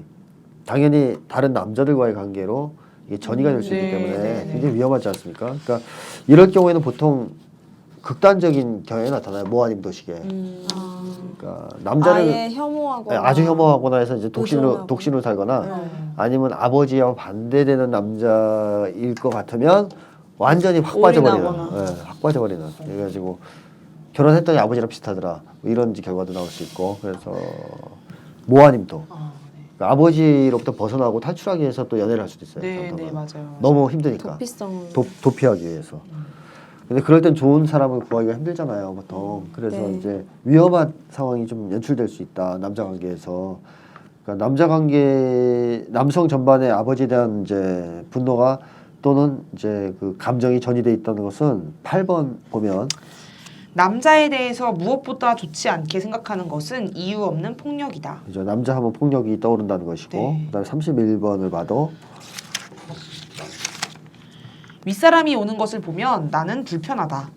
당연히 다른 남자들과의 관계로 이게 전이가 될 수 있기 네, 때문에 네, 네. 굉장히 위험하지 않습니까? 그러니까 이럴 경우에는 보통 극단적인 경향이 나타나요. 모아님 도식에. 그러니까 남자를 아예 혐오하거나 아주 혐오하거나 해서 이제 의존하거나. 독신으로 살거나 네. 아니면 아버지와 반대되는 남자일 것 같으면 완전히 확 빠져버리는, 올인하거나. 확 빠져버리는. 그래가지고 결혼했더니 아버지랑 비슷하더라. 뭐 이런 결과도 나올 수 있고 그래서 모아님도 그러니까 아버지로부터 벗어나고 탈출하기 위해서 또 연애를 할 수도 있어요. 네, 잠깐만. 네, 맞아요. 너무 힘드니까 도피성. 도피하기 위해서. 근데 그럴 땐 좋은 사람을 구하기가 힘들잖아요, 보통. 그래서 네. 이제 위험한 상황이 좀 연출될 수 있다, 남자 관계에서. 그러니까 남자 관계, 남성 전반의 아버지에 대한 이제 분노가 또는 이제 그 감정이 전이돼 있다는 것은 8번 보면 남자에 대해서 무엇보다 좋지 않게 생각하는 것은 이유 없는 폭력이다. 이제 남자 하면 폭력이 떠오른다는 것이고, 네. 그다음에 31번을 봐도 윗사람이 오는 것을 보면 나는 불편하다.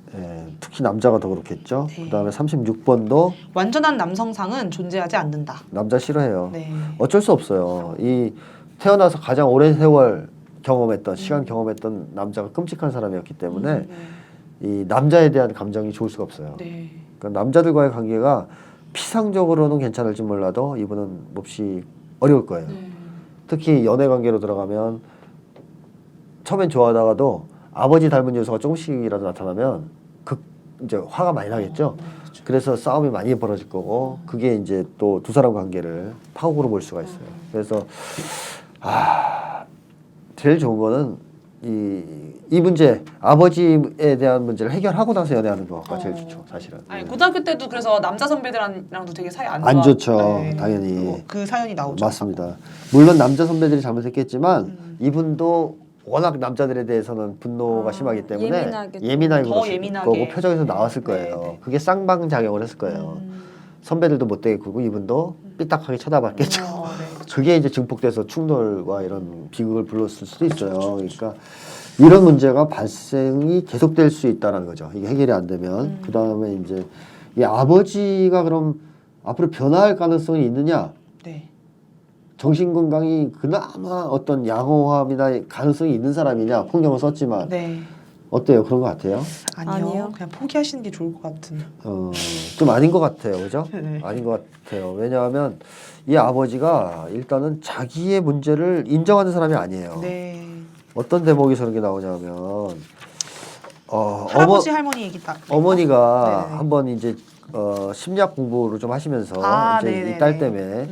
특히 남자가 더 그렇겠죠. 네. 그다음에 36번도 완전한 남성상은 존재하지 않는다. 남자 싫어해요. 네. 어쩔 수 없어요. 이 태어나서 가장 오랜 세월 경험했던 시간 경험했던 남자가 끔찍한 사람이었기 때문에 이 남자에 대한 감정이 좋을 수가 없어요. 네. 그러니까 남자들과의 관계가 피상적으로는 괜찮을지 몰라도 이분은 몹시 어려울 거예요. 특히 연애 관계로 들어가면 처음엔 좋아하다가도 아버지 닮은 요소가 조금씩이라도 나타나면 이제 화가 많이 나겠죠. 그래서 싸움이 많이 벌어질 거고 그게 이제 또 두 사람 관계를 파국으로 볼 수가 있어요. 그래서 제일 좋은 거는 이 문제 아버지에 대한 문제를 해결하고 나서 연애하는 거가 제일 좋죠, 사실은. 아니 고등학교 때도 그래서 남자 선배들이랑도 되게 사이 안 안 좋아. 좋죠, 네. 당연히. 그 사연이 나오죠. 맞습니다. 물론 남자 선배들이 잘못했겠지만 이분도 워낙 남자들에 대해서는 분노가 심하기 때문에 예민하겠죠. 예민하게 더 굴었을 예민하게. 거고 표정에서 나왔을 네, 거예요. 네. 그게 쌍방작용을 했을 거예요. 선배들도 못되게 굴고 이분도 삐딱하게 쳐다봤겠죠. 네. 그게 이제 증폭돼서 충돌과 이런 비극을 불렀을 수도 있어요. 그러니까 이런 문제가 발생이 계속될 수 있다는 거죠. 이게 해결이 안 되면 그 다음에 이제 이 아버지가 그럼 앞으로 변화할 가능성이 있느냐? 네. 정신 건강이 그나마 어떤 양호함이나 가능성이 있는 사람이냐? 풍경을 썼지만 네. 어때요? 그런 것 같아요? 아니요. 그냥 포기하시는 게 좋을 것 같은. 좀 아닌 것 같아요, 그죠? 네. 아닌 것 같아요. 왜냐하면 이 아버지가 일단은 자기의 문제를 인정하는 사람이 아니에요. 네. 어떤 대목에서 그런 게 나오냐면 할아버지 할머니 얘기 딱. 어머니가 네네. 한번 이제 심리학 공부를 좀 하시면서 이제 네네네. 이 딸 때문에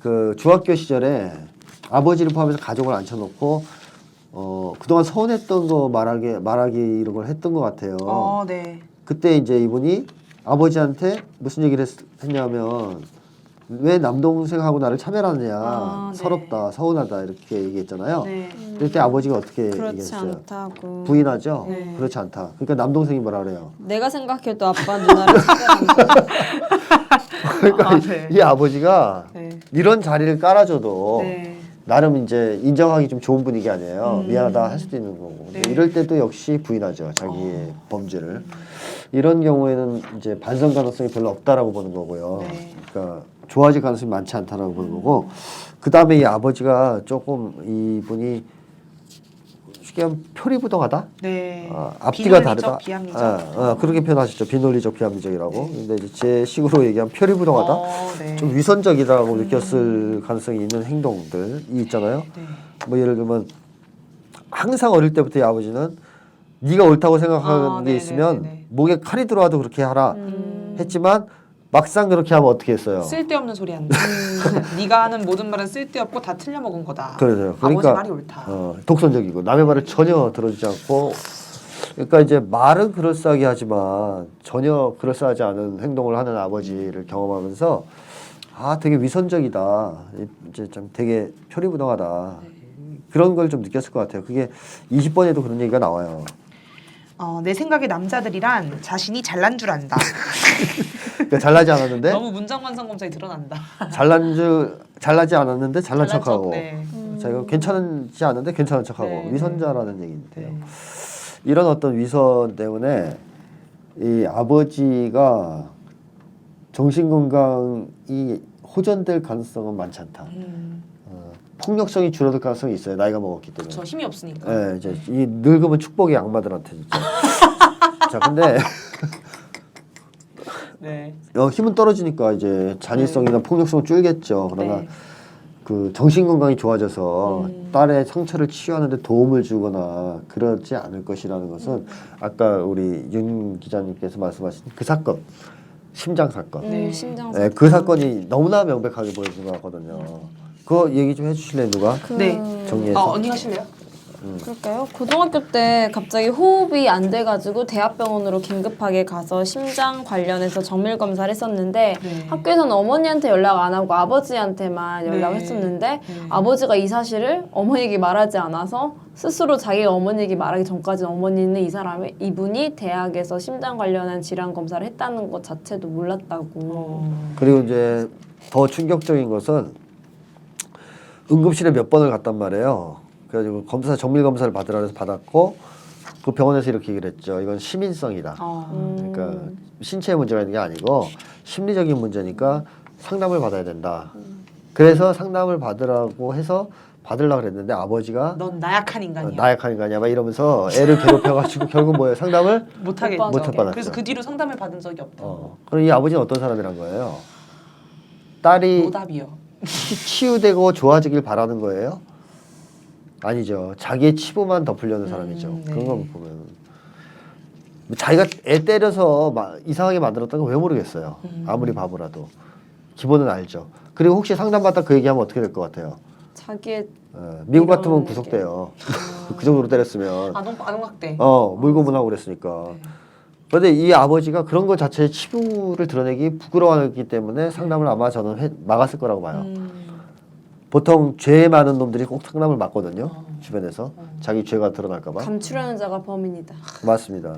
그 중학교 시절에 아버지를 포함해서 가족을 앉혀놓고 그동안 서운했던 거 말하기 이런 걸 했던 것 같아요. 네. 그때 이제 이분이 아버지한테 무슨 얘기를 했냐면 왜 남동생하고 나를 차별하느냐 네. 서럽다 서운하다 이렇게 얘기했잖아요. 네. 그때 아버지가 어떻게 그렇지 얘기했어요? 않다고. 부인하죠. 네. 그렇지 않다. 그러니까 남동생이 뭐라 그래요? 내가 생각해도 아빠 누나를 차별한다. 그러니까 네. 이 아버지가 네. 이런 자리를 깔아줘도 네. 나름 이제 인정하기 좀 좋은 분위기 아니에요. 미안하다 할 수도 있는 거고. 근데 네. 이럴 때도 역시 부인하죠. 자기의 범죄를. 이런 경우에는 이제 반성 가능성이 별로 없다라고 보는 거고요. 네. 그러니까 좋아질 가능성이 많지 않다라고 보는 거고. 그 다음에 이 아버지가 조금 이분이 쉽게 하면 표리부동하다. 네. 앞뒤가 비논리적, 다르다. 비합리적. 그렇게 표현하시죠. 비논리적, 비합리적이라고. 근데 이제 제 식으로 얘기하면 표리부동하다. 네. 좀 위선적이라고 느꼈을 가능성이 있는 행동들이 있잖아요. 네. 뭐 예를 들면 항상 어릴 때부터 이 아버지는 네가 옳다고 생각하는 게 네네네네. 있으면 목에 칼이 들어와도 그렇게 하라 했지만 막상 그렇게 하면 어떻게 했어요? 쓸데없는 소리 한다. 네가 하는 모든 말은 쓸데없고 다 틀려먹은 거다. 그래요. 아버지 그러니까 말이 옳다. 독선적이고 남의 말을 전혀 들어주지 않고 그러니까 이제 말은 그럴싸하게 하지만 전혀 그럴싸하지 않은 행동을 하는 아버지를 경험하면서 되게 위선적이다. 이제 좀 되게 표리부동하다. 그런 걸 좀 느꼈을 것 같아요. 그게 20번에도 그런 얘기가 나와요. 내 생각에 남자들이란 자신이 잘난 줄 안다. 그러니까 잘나지 않았는데 너무 문장완성 검사에 드러난다. 잘나지 않았는데 잘난 잘난 척하고 척, 네. 자기가 괜찮지 않은데 괜찮은 척하고 네. 위선자라는 얘기인데요. 네. 이런 어떤 위선 때문에 이 아버지가 정신 건강이 호전될 가능성은 많지 않다. 폭력성이 줄어들 가능성이 있어요. 나이가 먹었기 때문에. 저 힘이 없으니까. 네, 이제 이 늙으면 축복이 악마들한테 진짜. 자, 근데 네. 힘은 떨어지니까 이제 잔인성이나 폭력성은 줄겠죠. 그러나 네. 그 정신 건강이 좋아져서 딸의 상처를 치유하는데 도움을 주거나 그러지 않을 것이라는 것은 아까 우리 윤 기자님께서 말씀하신 그 사건, 심장 사건. 네. 심장 네, 그 사건이 너무나 명백하게 보여준 것 같거든요. 그거 얘기 좀 해주실래요, 누가? 네. 정리해서. 언니 하실래요? 그럴까요? 고등학교 때 갑자기 호흡이 안 돼가지고 대학병원으로 긴급하게 가서 심장 관련해서 정밀 검사를 했었는데 네. 학교에서는 어머니한테 연락 안 하고 아버지한테만 연락을 네. 했었는데 아버지가 이 사실을 어머니에게 말하지 않아서 스스로 자기가 어머니에게 말하기 전까지 어머니는 이분이 대학에서 심장 관련한 질환 검사를 했다는 것 자체도 몰랐다고. 그리고 이제 더 충격적인 것은 응급실에 몇 번을 갔단 말이에요. 그래가지고 정밀 검사를 받으라 해서 받았고 그 병원에서 이렇게 얘기를 했죠. 이건 시민성이다. 그러니까 신체에 문제가 있는 게 아니고 심리적인 문제니까 상담을 받아야 된다. 그래서 상담을 받으라고 해서 받으려고 그랬는데 아버지가 넌 나약한 인간이야. 나약한 인간이야 막 이러면서 애를 괴롭혀가지고 결국 뭐예요? 상담을 못하게 못 받았죠. 그래서 그 뒤로 상담을 받은 적이 없다. 그럼 이 아버지는 어떤 사람이란 거예요? 딸이 노답이요. 치유되고 좋아지길 바라는 거예요? 아니죠. 자기의 치부만 덮으려는 사람이죠. 네. 그런 거 보면 자기가 애 때려서 이상하게 만들었던 건 왜 모르겠어요. 아무리 바보라도 기본은 알죠. 그리고 혹시 상담받다 그 얘기하면 어떻게 될 것 같아요? 자기의 미국 같으면 이런 구속돼요. 그 정도로 때렸으면 아동학대. 물고문하고 그랬으니까. 그런데 이 아버지가 그런 것 자체의 치부를 드러내기 부끄러워하기 때문에 상담을 아마 저는 막았을 거라고 봐요. 보통 죄 많은 놈들이 꼭 상담을 막거든요. 주변에서 자기 죄가 드러날까 봐. 감추려는 자가 범인이다. 맞습니다.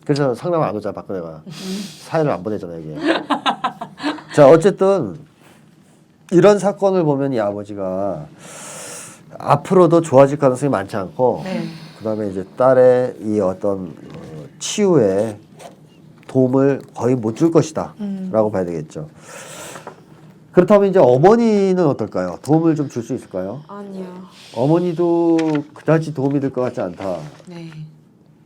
그래서 상담을 안 오자 박근혜가 사회를 안 보내잖아요. 이게. 자 어쨌든 이런 사건을 보면 이 아버지가 앞으로도 좋아질 가능성이 많지 않고 그다음에 이제 딸의 이 어떤 치유에 도움을 거의 못 줄 것이다 라고 봐야 되겠죠. 그렇다면 이제 어머니는 어떨까요? 도움을 좀 줄 수 있을까요? 아니야. 어머니도 그다지 도움이 될 것 같지 않다. 네.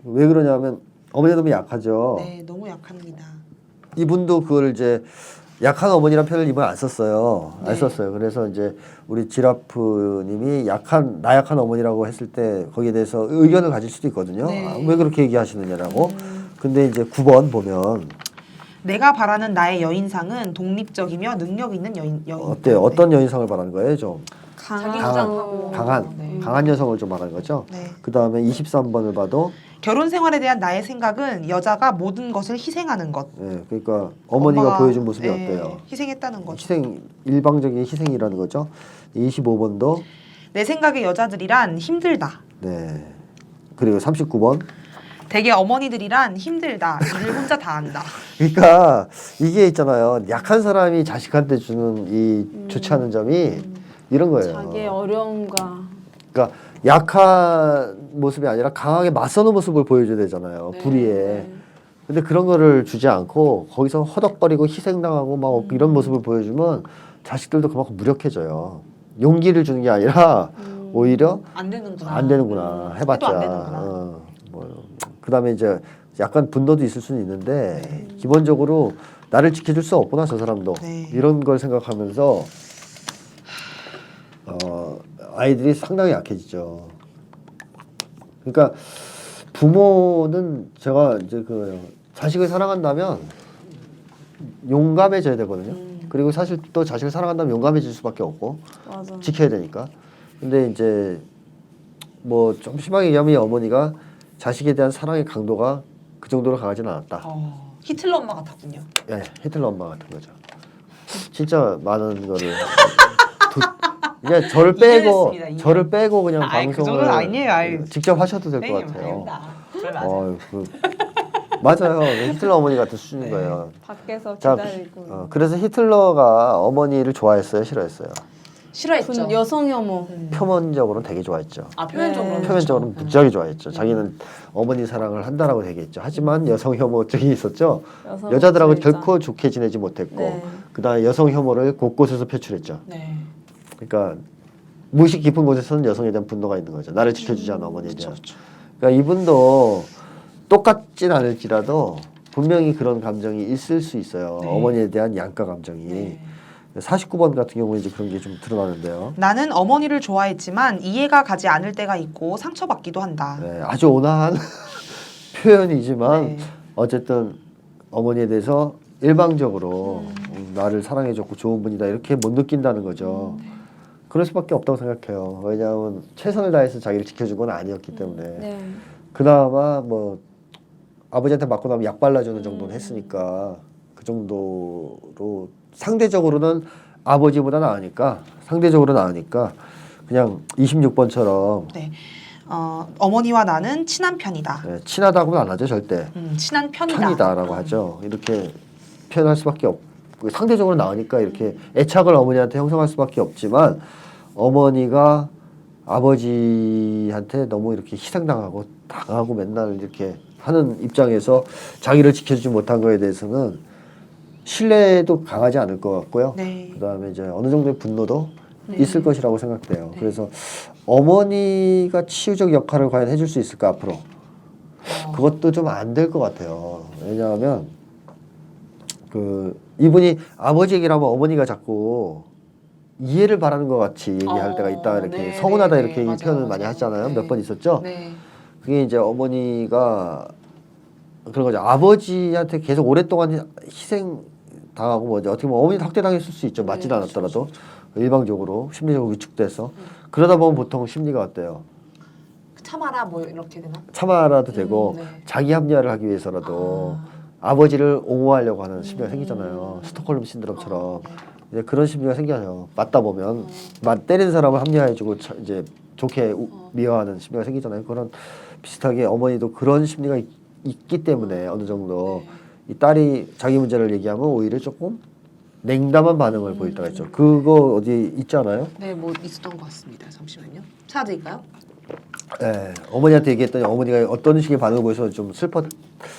왜 그러냐면 어머니가 너무 약하죠. 네, 너무 약합니다. 이분도 그걸 이제 약한 어머니란 표현을 이번 안 썼어요. 안 네. 썼어요. 그래서 이제 우리 지라프님이 나약한 어머니라고 했을 때 거기에 대해서 의견을 가질 수도 있거든요. 네. 아, 왜 그렇게 얘기하시느냐라고. 근데 이제 9번 보면 내가 바라는 나의 여인상은 독립적이며 능력 있는 여인. 어때요? 어떤 여인상을 바라는 거예요? 좀 자기 강한 주장하고. 강한 네. 강한 여성을 좀 말하는 거죠. 네. 그 다음에 23번을 봐도 결혼 생활에 대한 나의 생각은 여자가 모든 것을 희생하는 것. 그러니까 어머니가 엄마가, 보여준 모습이 예, 어때요? 희생했다는 거죠. 일방적인 희생이라는 거죠. 25번도 내 생각에 여자들이란 힘들다. 네. 그리고 39번. 대개 어머니들이란 힘들다. 일을 혼자 다 한다. 그러니까 이게 있잖아요. 약한 사람이 자식한테 주는 이 좋지 않은 점이 이런 거예요. 자기의 어려움과 그러니까 약한 모습이 아니라 강하게 맞서는 모습을 보여줘야 되잖아요. 불의에. 근데 그런 거를 주지 않고 거기서 허덕거리고 희생당하고 막 이런 모습을 보여주면 자식들도 그만큼 무력해져요. 용기를 주는 게 아니라 오히려 안 되는구나. 안 되는구나. 해봤자. 해도 안 되는구나. 그다음에 이제 약간 분노도 있을 수는 있는데 기본적으로 나를 지켜줄 수 없구나 저 사람도. 네. 이런 걸 생각하면서 아이들이 상당히 약해지죠. 그러니까 부모는 제가 이제 그 자식을 사랑한다면 용감해져야 되거든요. 그리고 사실 또 자식을 사랑한다면 용감해질 수밖에 없고 맞아. 지켜야 되니까. 근데 이제 뭐 좀 심하게 얘기하면 이 어머니가 자식에 대한 사랑의 강도가 그 정도로 강하진 않았다. 히틀러 엄마 같았군요. 예, 히틀러 엄마 같은 거죠. 진짜 많은 거를 이게 저를 빼고 이해했습니다, 이해. 저를 빼고 그냥 아이, 그 방송을 정도는 아니에요, 아이. 직접 하셔도 될 것 네, 같아요. 아닙니다. 맞아요. 맞아요. 히틀러 어머니 같은 수준인 네. 거예요. 밖에서 자, 기다리고. 그래서 히틀러가 어머니를 좋아했어요, 싫어했어요? 싫어했죠. 여성 혐오. 표면적으로는 되게 좋아했죠. 아 표면적으로는 네. 표면적으로는 그렇죠. 무지하게 좋아했죠. 자기는 어머니 사랑을 한다라고 얘기했죠. 하지만 여성 혐오증이 있었죠. 여자들하고 질자. 결코 좋게 지내지 못했고 네. 그다음에 여성 혐오를 곳곳에서 표출했죠. 네. 그러니까 무의식 깊은 곳에서는 여성에 대한 분노가 있는 거죠. 나를 지켜주지 않은 어머니에 대한. 그러니까 이분도 똑같진 않을지라도 분명히 그런 감정이 있을 수 있어요. 네. 어머니에 대한 양가 감정이. 네. 49번 같은 경우에 이제 그런 게 좀 드러나는데요. 나는 어머니를 좋아했지만 이해가 가지 않을 때가 있고 상처받기도 한다. 네, 아주 온화한 표현이지만 네. 어쨌든 어머니에 대해서 일방적으로 나를 사랑해줬고 좋은 분이다 이렇게 못 느낀다는 거죠. 그럴 수밖에 없다고 생각해요. 왜냐하면 최선을 다해서 자기를 지켜준 건 아니었기 때문에. 네. 그나마 뭐 아버지한테 맞고 나면 약 발라주는 정도는 했으니까 그 정도로 상대적으로는 아버지보다 나으니까 그냥 26번처럼 네. 어머니와 나는 친한 편이다. 네, 친하다고는 안 하죠 절대. 친한 편이다. 편이다라고 하죠. 이렇게 표현할 수밖에 없고 상대적으로 나으니까 이렇게 애착을 어머니한테 형성할 수밖에 없지만 어머니가 아버지한테 너무 이렇게 희생당하고 당하고 맨날 이렇게 하는 입장에서 자기를 지켜주지 못한 거에 대해서는 신뢰도 강하지 않을 것 같고요. 네. 그다음에 이제 어느 정도의 분노도 네. 있을 것이라고 생각돼요. 네. 그래서 어머니가 치유적 역할을 과연 해줄 수 있을까 앞으로? 그것도 좀 안 될 것 같아요. 왜냐하면 이분이 아버지 얘기를 하면 어머니가 자꾸 이해를 바라는 것 같이 얘기할 때가 있다 이렇게 네, 서운하다 네, 이렇게 맞아요, 표현을 많이 맞아요. 하잖아요. 네. 몇 번 있었죠. 네. 그게 이제 어머니가 그런 거죠. 아버지한테 계속 오랫동안 희생 당하고 뭐 어떻게 보면 어머니도 학대당했을 수 있죠. 맞지는 네, 않았더라도 일방적으로 심리적으로 위축돼서 그러다 보면 보통 심리가 어때요? 참아라 뭐 이렇게 되나? 참아라도 되고 네. 자기 합리화를 하기 위해서라도 아버지를 옹호하려고 하는 심리가 생기잖아요. 스톡홀름 신드롬처럼 네. 이제 그런 심리가 생겨요. 맞다 보면 때리는 사람을 합리화해주고 이제 좋게 미워하는 심리가 생기잖아요. 그런 비슷하게 어머니도 그런 심리가 있기 때문에 어느 정도 이 딸이 자기 문제를 얘기하면 오히려 조금 냉담한 반응을 보일 때가 있죠. 그거 어디 있지 않아요? 네, 뭐 있었던 것 같습니다. 잠시만요. 찾아드릴까요? 네, 어머니한테 얘기했더니 어머니가 어떤 식의 반응을 보여서 좀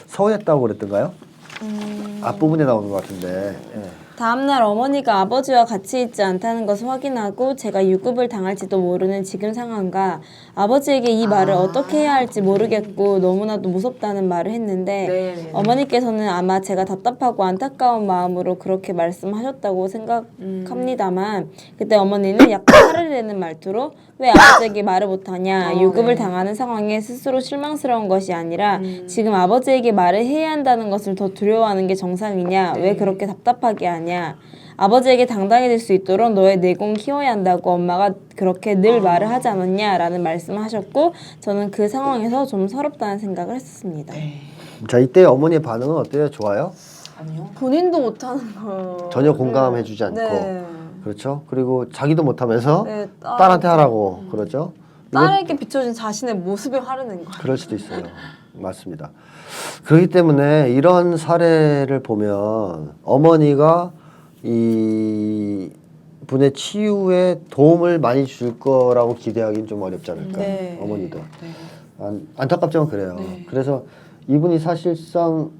서운했다고 그랬던가요? 앞부분에 나오는 것 같은데. 예. 다음날 어머니가 아버지와 같이 있지 않다는 것을 확인하고 제가 유급을 당할지도 모르는 지금 상황과 아버지에게 이 말을 어떻게 해야 할지 모르겠고 너무나도 무섭다는 말을 했는데 네. 어머니께서는 아마 제가 답답하고 안타까운 마음으로 그렇게 말씀하셨다고 생각합니다만 그때 어머니는 약간 화를 내는 말투로 왜 아버지에게 말을 못하냐 유급을 네. 당하는 상황에 스스로 실망스러운 것이 아니라 지금 아버지에게 말을 해야 한다는 것을 더 두려워하는 게 정상이냐 왜 그렇게 답답하게 하냐 아버지에게 당당해질 수 있도록 너의 내공 키워야 한다고 엄마가 그렇게 늘 말을 하지 않았냐라는 말씀을 하셨고 저는 그 상황에서 좀 서럽다는 생각을 했었습니다. 네. 자, 이때 어머니의 반응은 어때요? 좋아요? 아니요. 본인도 못하는 거 전혀 공감해주지 않고 네. 그렇죠? 그리고 자기도 못하면서 네, 딸한테 하라고 그러죠? 이거 딸에게 비춰진 자신의 모습에 화를 낸 거예요. 그럴 수도 있어요. 맞습니다. 그렇기 때문에 이런 사례를 보면 어머니가 이 분의 치유에 도움을 많이 줄 거라고 기대하기는 좀 어렵지 않을까. 네. 어머니도. 네. 안타깝지만 그래요. 네. 그래서 이분이 사실상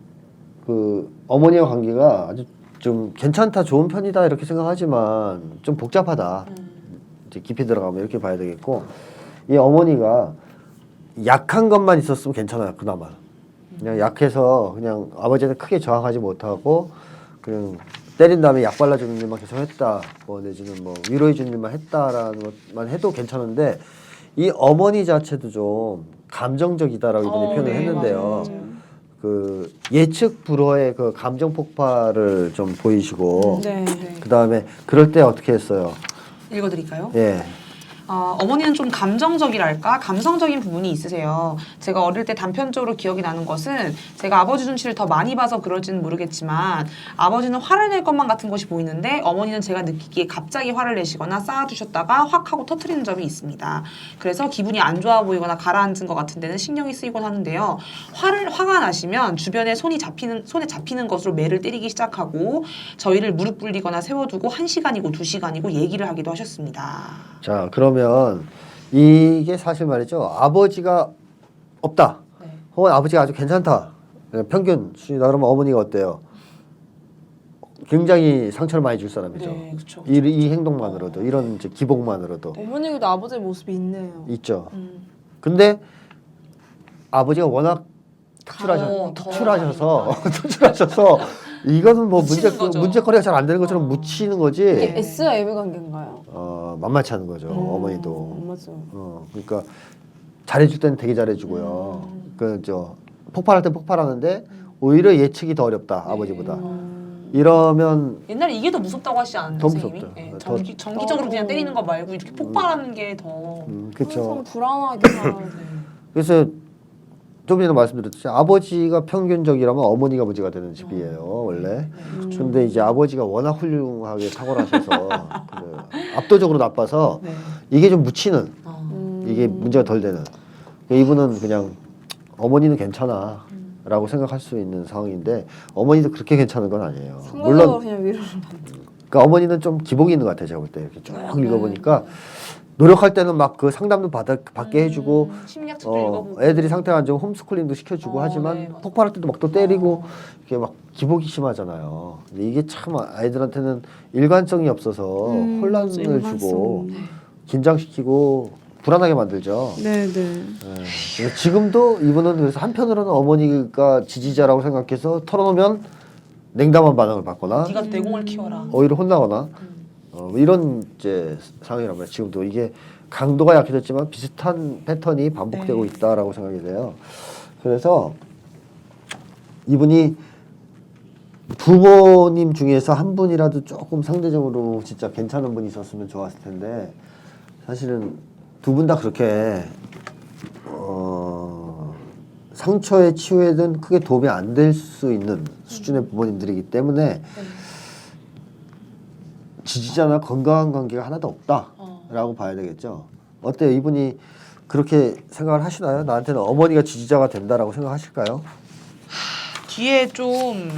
그 어머니와 관계가 아주 좀 괜찮다, 좋은 편이다 이렇게 생각하지만 좀 복잡하다. 이제 깊이 들어가면 이렇게 봐야 되겠고 이 어머니가 약한 것만 있었으면 괜찮아요. 그나마 그냥 약해서 그냥 아버지한테 크게 저항하지 못하고 그냥 때린 다음에 약 발라주는 일만 계속 했다. 뭐 내지는 뭐 위로해주는 일만 했다라는 것만 해도 괜찮은데 이 어머니 자체도 좀 감정적이다라고 이분이 표현을 네, 했는데요. 맞아요. 그 예측 불허의 그 감정 폭발을 좀 보이시고 네. 그 다음에 그럴 때 어떻게 했어요? 읽어드릴까요? 예. 어머니는 좀 감정적이랄까? 감성적인 부분이 있으세요. 제가 어릴 때 단편적으로 기억이 나는 것은 제가 아버지 눈치를 더 많이 봐서 그럴지는 모르겠지만 아버지는 화를 낼 것만 같은 것이 보이는데 어머니는 제가 느끼기에 갑자기 화를 내시거나 쌓아두셨다가 확 하고 터트리는 점이 있습니다. 그래서 기분이 안 좋아 보이거나 가라앉은 것 같은 데는 신경이 쓰이곤 하는데요. 화가 나시면 주변에 손에 잡히는 것으로 매를 때리기 시작하고 저희를 무릎 꿇리거나 세워두고 1시간이고 2시간이고 얘기를 하기도 하셨습니다. 자, 그러면 이게 사실 말이죠. 아버지가 없다. 네. 혹은 아버지가 아주 괜찮다. 평균 수준이다. 그러면 어머니가 어때요? 굉장히 상처를 많이 줄 사람이죠. 네, 그쵸. 이 행동만으로도 이런 이제 기복만으로도 어머니도 아버지의 모습이 있네요. 있죠. 음. 근데 아버지가 워낙 더 특출하셔서 이거는 뭐 묻히는 거죠. 문제거리가 잘 안 되는 것처럼 묻히는 거지. 이게 S와 M의 관계인가요? 만만치 않은 거죠. 어머니도. 맞아요. 그러니까 잘해줄 때는 되게 잘해주고요. 그저 폭발할 때 폭발하는데 오히려 예측이 더 어렵다 아버지보다. 이러면 옛날에 이게 더 무섭다고 하시지 않았나요, 더 선생님이? 무섭죠. 네, 더- 정기적으로 그냥 때리는 거 말고 이렇게 폭발하는 게 더. 그렇죠. 항상 불안하게 살아요. 그래서 좀 전에 말씀드렸듯이 아버지가 평균적이라면 어머니가 문제가 되는 집이에요 원래. 근데 이제 아버지가 워낙 훌륭하게 탁월하셔서 압도적으로 나빠서 네. 이게 좀 묻히는 이게 문제가 덜 되는. 이분은 그냥 어머니는 괜찮아 라고 생각할 수 있는 상황인데 어머니도 그렇게 괜찮은 건 아니에요. 상대적으로 물론 그냥 위로를 받는. 그러니까 어머니는 좀 기복이 있는 것 같아요. 제가 볼 때 이렇게 쭉 읽어보니까 노력할 때는 막 그 상담도 받게 해주고 심리학책도 읽어보고. 애들이 상태가 안 좋으면 홈스쿨링도 시켜주고 하지만 네, 맞아요. 폭발할 때도 막 또 때리고 이렇게 막 기복이 심하잖아요. 근데 이게 참 아이들한테는 일관성이 없어서 혼란을 주고 긴장시키고 불안하게 만들죠. 네네. 그래서 지금도 이분은 그래서 한편으로는 어머니가 지지자라고 생각해서 털어놓으면 냉담한 반응을 받거나 네가 내공을 키워라. 오히려 혼나거나 뭐 이런 이제 상황이란 말이에요. 지금도 이게 강도가 약해졌지만 비슷한 패턴이 반복되고 있다라고 생각이 돼요. 그래서 이분이 부모님 중에서 한 분이라도 조금 상대적으로 진짜 괜찮은 분이 있었으면 좋았을 텐데 사실은 두 분 다 그렇게 상처의 치유에는 크게 도움이 안 될 수 있는 수준의 부모님들이기 때문에 지지자나 건강한 관계가 하나도 없다라고 봐야 되겠죠. 어때요? 이분이 그렇게 생각을 하시나요? 나한테는 어머니가 지지자가 된다라고 생각하실까요? 뒤에 좀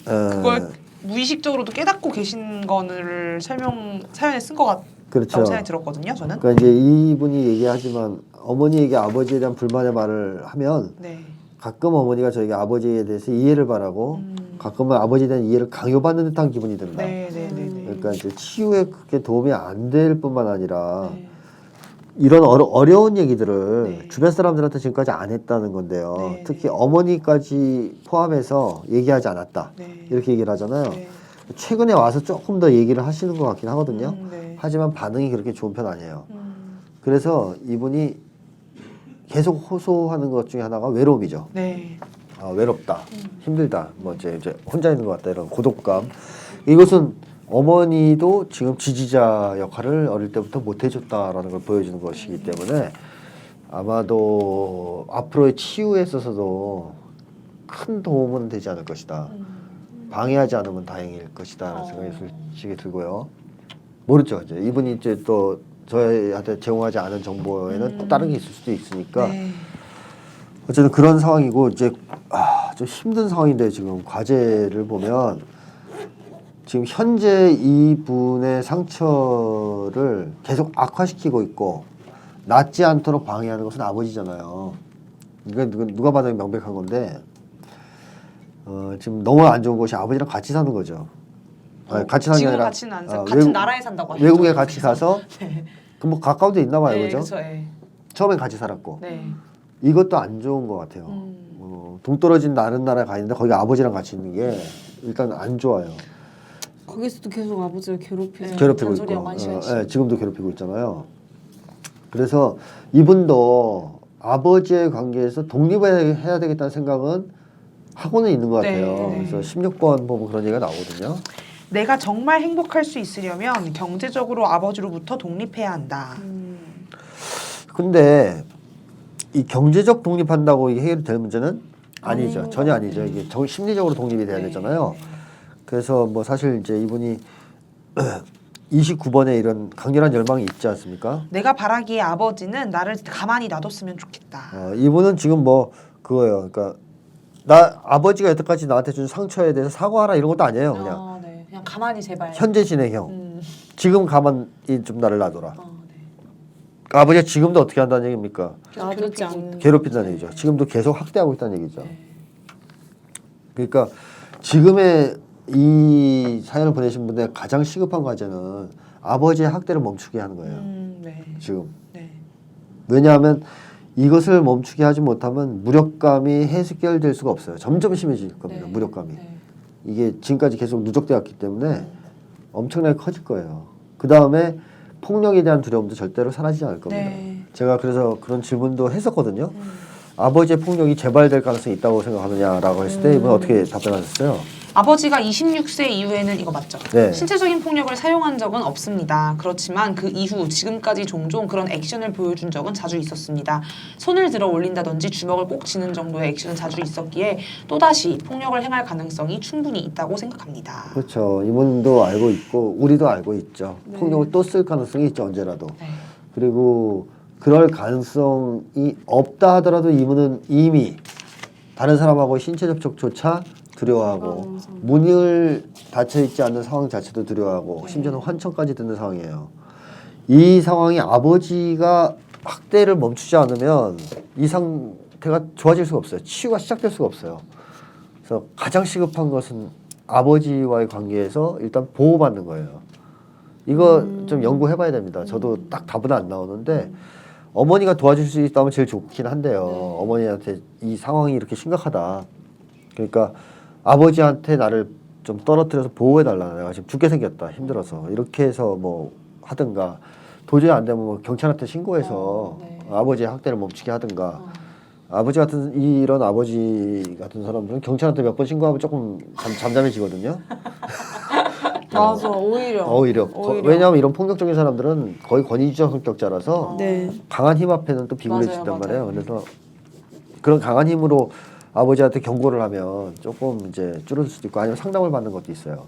그걸 무의식적으로도 깨닫고 계신 거를 사연에 쓴 것 같다고 그렇죠. 생각이 들었거든요, 저는. 그러니까 이제 이분이 얘기하지만 어머니에게 아버지에 대한 불만의 말을 하면 네. 가끔 어머니가 저에게 아버지에 대해서 이해를 바라고 가끔은 아버지에 대한 이해를 강요받는 듯한 기분이 든다. 네. 그러니까 이제 치유에 그게 도움이 안 될 뿐만 아니라 네. 이런 어려운 얘기들을 네. 주변 사람들한테 지금까지 안 했다는 건데요. 네. 특히 어머니까지 포함해서 얘기하지 않았다. 네. 이렇게 얘기를 하잖아요. 네. 최근에 와서 조금 더 얘기를 하시는 것 같긴 하거든요. 네. 하지만 반응이 그렇게 좋은 편 아니에요. 그래서 이분이 계속 호소하는 것 중에 하나가 외로움이죠. 네. 외롭다, 힘들다, 뭐 이제 혼자 있는 것 같다 이런 고독감. 이것은 어머니도 지금 지지자 역할을 어릴 때부터 못 해줬다라는 걸 보여주는 것이기 때문에 아마도 앞으로의 치유에 있어서도 큰 도움은 되지 않을 것이다. 방해하지 않으면 다행일 것이다라는 생각이 솔직히 들고요. 모르죠. 이제 이분이 이제 또 저희한테 제공하지 않은 정보에는 또 다른 게 있을 수도 있으니까 네. 어쨌든 그런 상황이고 이제 좀 힘든 상황인데 지금 과제를 보면 지금 현재 이분의 상처를 계속 악화시키고 있고 낫지 않도록 방해하는 것은 아버지잖아요. 이건 누가 봐도 명백한 건데 지금 너무 안 좋은 것이 아버지랑 같이 사는 거죠. 아니, 같이 사는 게 지금 아니라 같이는 안 살고 같은 나라에 산다고 하셨죠. 외국에 같이 가서 네. 그 뭐 가까운 데 있나 봐요. 네, 그죠? 그쵸, 네. 처음엔 같이 살았고 네. 이것도 안 좋은 것 같아요. 동떨어진 다른 나라에 가 있는데 거기 아버지랑 같이 있는 게 일단 안 좋아요. 거기서도 계속 아버지를 괴롭히죠. 괴롭히고 잔소리하고 있고, 한 시간씩. 예, 지금도 괴롭히고 있잖아요. 그래서 이분도 아버지의 관계에서 독립을 해야 되겠다는 생각은 하고는 있는 것 같아요. 네. 그래서 16번 보면 그런 얘기가 나오거든요. 내가 정말 행복할 수 있으려면 경제적으로 아버지로부터 독립해야 한다. 근데 이 경제적 독립한다고 이게 해결이 될 문제는 아니죠. 전혀 아니죠. 이게 심리적으로 독립이 돼야 되잖아요. 그래서 뭐 사실 이제 이분이 29번에 이런 강렬한 열망이 있지 않습니까? 내가 바라기에 아버지는 나를 가만히 놔뒀으면 좋겠다. 이분은 지금 뭐 그거예요. 그러니까 나 아버지가 여태까지 나한테 준 상처에 대해서 사과하라 이런 것도 아니에요. 그냥 네. 그냥 가만히 제발. 현재 진행형. 지금 가만히 좀 나를 놔둬라. 네. 아버지가 지금도 어떻게 한다는 얘기입니까? 놔두지 않는. 괴롭힌다는 얘기죠. 지금도 계속 학대하고 있다는 얘기죠. 네. 그러니까 지금의 이 사연을 보내신 분의 가장 시급한 과제는 아버지의 학대를 멈추게 하는 거예요. 네. 지금. 네. 왜냐하면 이것을 멈추게 하지 못하면 무력감이 해결될 수가 없어요. 점점 심해질 겁니다. 무력감이. 네. 이게 지금까지 계속 누적되어 왔기 때문에 엄청나게 커질 거예요. 그 다음에 폭력에 대한 두려움도 절대로 사라지지 않을 겁니다. 네. 제가 그래서 그런 질문도 했었거든요. 아버지의 폭력이 재발될 가능성이 있다고 생각하느냐라고 했을 때 이분 어떻게 답변하셨어요? 아버지가 26세 이후에는 이거 맞죠? 네. 신체적인 폭력을 사용한 적은 없습니다. 그렇지만 그 이후 지금까지 종종 그런 액션을 보여준 적은 자주 있었습니다. 손을 들어 올린다든지 주먹을 꼭 쥐는 정도의 액션은 자주 있었기에 또다시 폭력을 행할 가능성이 충분히 있다고 생각합니다. 그렇죠. 이분도 알고 있고 우리도 알고 있죠. 폭력을 또 쓸 가능성이 있죠. 언제라도. 네. 그리고 그럴 가능성이 없다 하더라도 이분은 이미 다른 사람하고 신체 접촉조차 두려워하고 문을 닫혀 있지 않는 상황 자체도 두려워하고 심지어는 환청까지 듣는 상황이에요. 이 상황이 아버지가 학대를 멈추지 않으면 이 상태가 좋아질 수가 없어요. 치유가 시작될 수가 없어요. 그래서 가장 시급한 것은 아버지와의 관계에서 일단 보호받는 거예요. 이거 좀 연구해봐야 됩니다. 저도 딱 답은 안 나오는데 어머니가 도와줄 수 있다면 제일 좋긴 한데요. 어머니한테 이 상황이 이렇게 심각하다. 그러니까 아버지한테 나를 좀 떨어뜨려서 보호해달라. 내가 지금 죽게 생겼다. 힘들어서. 이렇게 해서 뭐 하든가 도저히 안 되면 뭐 경찰한테 신고해서 아버지의 학대를 멈추게 하든가 아버지 같은 이런 아버지 같은 사람들은 경찰한테 몇 번 신고하면 조금 잠잠해지거든요. 맞아, 오히려. 왜냐하면 이런 폭력적인 사람들은 거의 권위주의 성격자라서 네. 강한 힘 앞에는 또 비굴해진단 맞아요, 말이에요. 그래서 그런 강한 힘으로 아버지한테 경고를 하면 조금 이제 줄어들 수도 있고 아니면 상담을 받는 것도 있어요.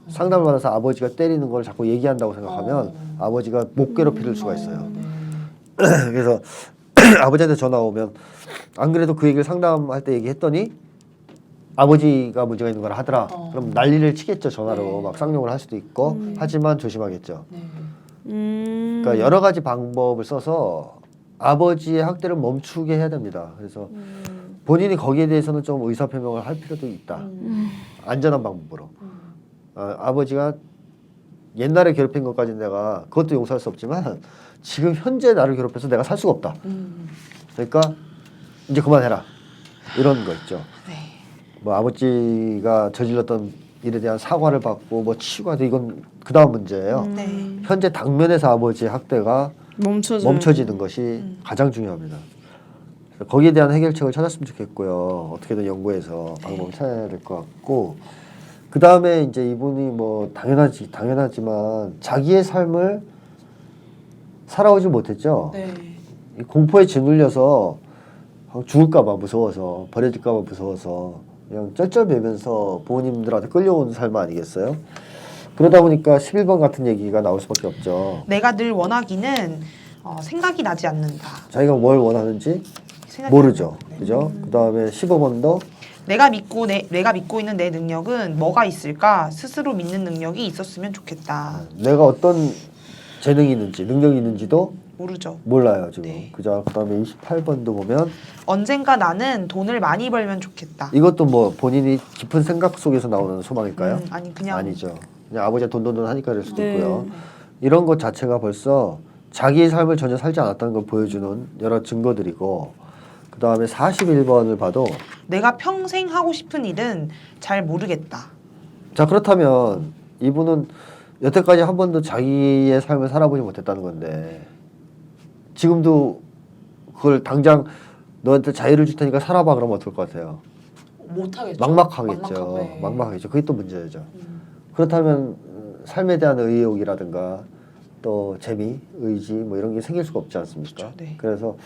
상담을 받아서 아버지가 때리는 걸 자꾸 얘기한다고 생각하면 아버지가 못 괴롭힐 수가 있어요. 그래서 아버지한테 전화 오면 안 그래도 그 얘기를 상담할 때 얘기했더니 아버지가 문제가 있는 걸 하더라. 그럼 난리를 치겠죠. 전화로 막 쌍욕을 할 수도 있고 하지만 조심하겠죠. 그러니까 여러 가지 방법을 써서 아버지의 학대를 멈추게 해야 됩니다. 그래서 본인이 거기에 대해서는 좀 의사표명을 할 필요도 있다. 안전한 방법으로. 아버지가 옛날에 괴롭힌 것까지는 내가 그것도 용서할 수 없지만 지금 현재 나를 괴롭혀서 내가 살 수가 없다. 그러니까 이제 그만해라. 이런 거 있죠. 뭐 아버지가 저질렀던 일에 대한 사과를 받고 뭐 치유가 돼 이건 그 다음 문제예요. 현재 당면에서 아버지의 학대가 멈춰지는 것이 가장 중요합니다. 그래서 거기에 대한 해결책을 찾았으면 좋겠고요. 어떻게든 연구해서 방법을 찾아야 될 것 같고 그 다음에 이제 이분이 뭐 당연하지만 자기의 삶을 살아오지 못했죠. 이 공포에 짓눌려서 죽을까봐 무서워서 버려질까봐 무서워서 그냥 쩔쩔매면서 부모님들한테 끌려온 삶 아니겠어요? 그러다 보니까 11번 같은 얘기가 나올 수밖에 없죠. 내가 늘 원하기는 생각이 나지 않는다. 자기가 뭘 원하는지 생각이 모르죠. 안 나요. 그죠? 그 다음에 15번도 내가 믿고 있는 내 능력은 뭐가 있을까? 스스로 믿는 능력이 있었으면 좋겠다. 내가 어떤 재능이 있는지 능력이 있는지도 모르죠. 몰라요 지금. 네. 그죠? 그 다음에 28번도 보면 언젠가 나는 돈을 많이 벌면 좋겠다. 이것도 뭐 본인이 깊은 생각 속에서 나오는 소망일까요? 아니 그냥 아니죠. 그냥 아버지가 돈 하니까 그럴 수도 네. 있고요. 이런 것 자체가 벌써 자기의 삶을 전혀 살지 않았다는 걸 보여주는 여러 증거들이고 그 다음에 41번을 봐도 내가 평생 하고 싶은 일은 잘 모르겠다. 자 그렇다면 이분은 여태까지 한 번도 자기의 삶을 살아보지 못했다는 건데 지금도 그걸 당장 너한테 자유를 줄 테니까 살아봐 그러면 어떨 것 같아요? 못하겠죠. 막막하겠죠. 그게 또 문제죠. 그렇다면 삶에 대한 의욕이라든가 또 재미, 의지 뭐 이런 게 생길 수가 없지 않습니까? 그렇죠, 네. 그래서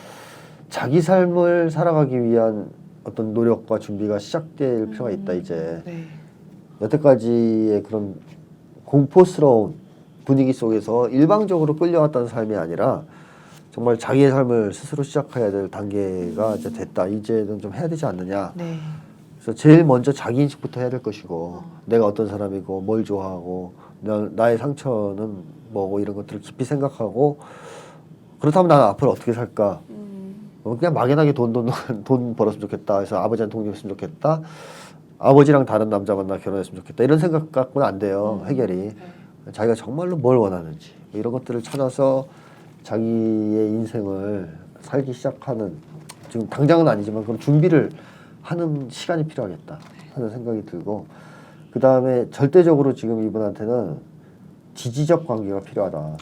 자기 삶을 살아가기 위한 어떤 노력과 준비가 시작될 필요가 있다 이제. 네. 여태까지의 그런 공포스러운 분위기 속에서 일방적으로 끌려왔다는 삶이 아니라 정말 자기의 삶을 스스로 시작해야 될 단계가 이제 됐다. 이제는 좀 해야 되지 않느냐. 네. 그래서 제일 먼저 자기 인식부터 해야 될 것이고 내가 어떤 사람이고 뭘 좋아하고 나의 상처는 뭐고 이런 것들을 깊이 생각하고 그렇다면 나는 앞으로 어떻게 살까? 그냥 막연하게 돈 벌었으면 좋겠다. 그래서 아버지한테 독립했으면 좋겠다. 아버지랑 다른 남자 만나 결혼했으면 좋겠다. 이런 생각 갖고는 안 돼요. 해결이. 자기가 정말로 뭘 원하는지 이런 것들을 찾아서 자기의 인생을 살기 시작하는 지금 당장은 아니지만 그런 준비를 하는 시간이 필요하겠다 하는 생각이 들고 그 다음에 절대적으로 지금 이분한테는 지지적 관계가 필요하다.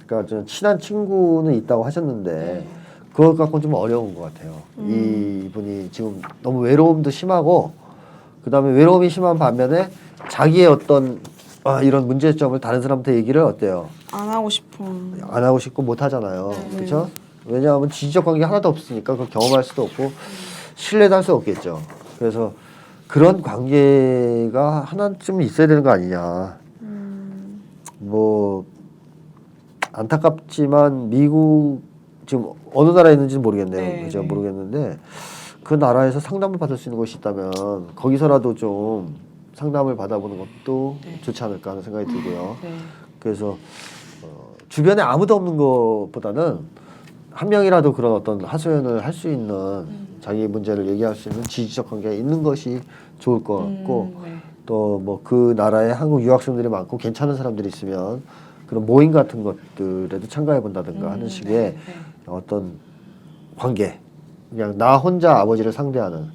그러니까 좀 친한 친구는 있다고 하셨는데 그것 갖고는 좀 어려운 것 같아요. 이분이 지금 너무 외로움도 심하고 그 다음에 외로움이 심한 반면에 자기의 어떤 이런 문제점을 다른 사람한테 얘기를 어때요? 안 하고 싶어. 안 하고 싶고 못 하잖아요. 그렇죠? 왜냐하면 지지적 관계 하나도 없으니까 그걸 경험할 수도 없고 신뢰도 할 수 없겠죠. 그래서 그런 관계가 하나쯤 있어야 되는 거 아니냐. 뭐 안타깝지만 미국 지금 어느 나라에 있는지는 모르겠네요. 네, 그죠? 네. 모르겠는데 그 나라에서 상담을 받을 수 있는 곳이 있다면 거기서라도 좀 상담을 받아보는 것도 좋지 않을까 하는 생각이 들고요. 네. 그래서 주변에 아무도 없는 것보다는 한 명이라도 그런 어떤 하소연을 할 수 있는 자기 문제를 얘기할 수 있는 지지적 관계가 있는 것이 좋을 것 같고 네. 또 뭐 그 나라에 한국 유학생들이 많고 괜찮은 사람들이 있으면 그런 모임 같은 것들에도 참가해 본다든가 하는 식의 어떤 관계 그냥 나 혼자 아버지를 상대하는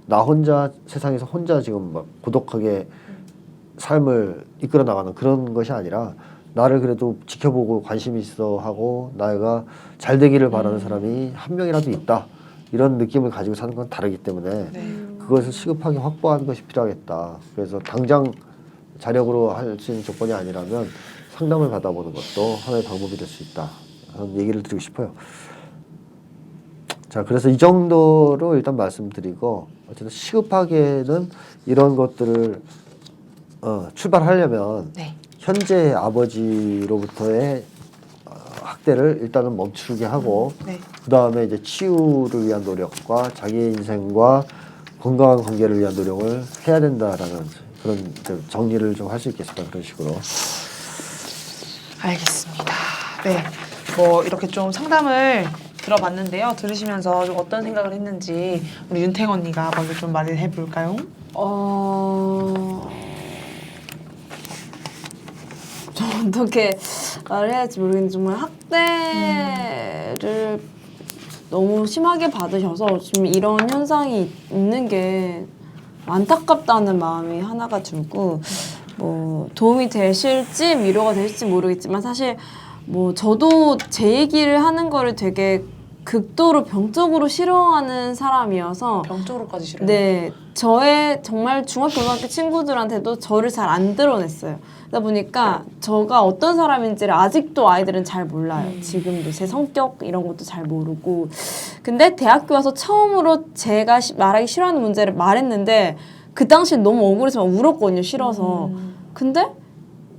나 혼자 세상에서 혼자 지금 막 고독하게 삶을 이끌어 나가는 그런 것이 아니라 나를 그래도 지켜보고 관심 있어 하고 나가 잘 되기를 바라는 사람이 한 명이라도 있다 이런 느낌을 가지고 사는 건 다르기 때문에 그것을 시급하게 확보하는 것이 필요하겠다. 그래서 당장 자력으로 할 수 있는 조건이 아니라면 상담을 받아보는 것도 하나의 방법이 될 수 있다 하는 얘기를 드리고 싶어요. 자, 그래서 이 정도로 일단 말씀드리고 어쨌든 시급하게는 이런 것들을 출발하려면 네. 현재 아버지로부터의 학대를 일단은 멈추게 하고 네. 그 다음에 이제 치유를 위한 노력과 자기의 인생과 건강한 관계를 위한 노력을 해야 된다라는 그런 이제 정리를 좀 할 수 있겠습니다. 그런 식으로. 알겠습니다. 네. 뭐 이렇게 좀 상담을 들어봤는데요. 들으시면서 좀 어떤 생각을 했는지 우리 윤탱 언니가 먼저 좀 말을 해볼까요? 좀 어떻게 말을 해야 할지 모르겠는데 정말 학대를 너무 심하게 받으셔서 지금 이런 현상이 있는 게 안타깝다는 마음이 하나가 들고 뭐 도움이 되실지 위로가 되실지 모르겠지만 사실 뭐 저도 제 얘기를 하는 거를 되게 극도로 병적으로 싫어하는 사람이어서 병적으로까지 싫어요. 네, 저의 정말 중학교, 고등학교 친구들한테도 저를 잘 안 드러냈어요. 그러다 보니까 저가 어떤 사람인지를 아직도 아이들은 잘 몰라요. 지금도 제 성격 이런 것도 잘 모르고. 근데 대학교 와서 처음으로 제가 말하기 싫어하는 문제를 말했는데 그 당시엔 너무 억울해서 막 울었거든요. 싫어서. 근데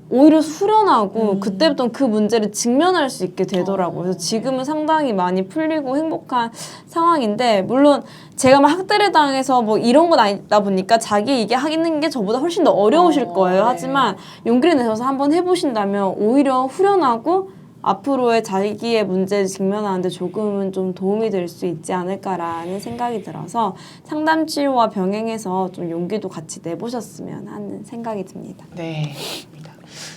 오히려 후련하고 그때부터 그 문제를 직면할 수 있게 되더라고요. 그래서 지금은 상당히 많이 풀리고 행복한 상황인데 물론 제가 막 학대를 당해서 뭐 이런 건 아니다 보니까 자기 얘기하는 게 저보다 훨씬 더 어려우실 거예요. 네. 하지만 용기를 내셔서 한번 해보신다면 오히려 후련하고 앞으로의 자기의 문제를 직면하는데 조금은 좀 도움이 될 수 있지 않을까라는 생각이 들어서 상담 치료와 병행해서 좀 용기도 같이 내보셨으면 하는 생각이 듭니다. 네.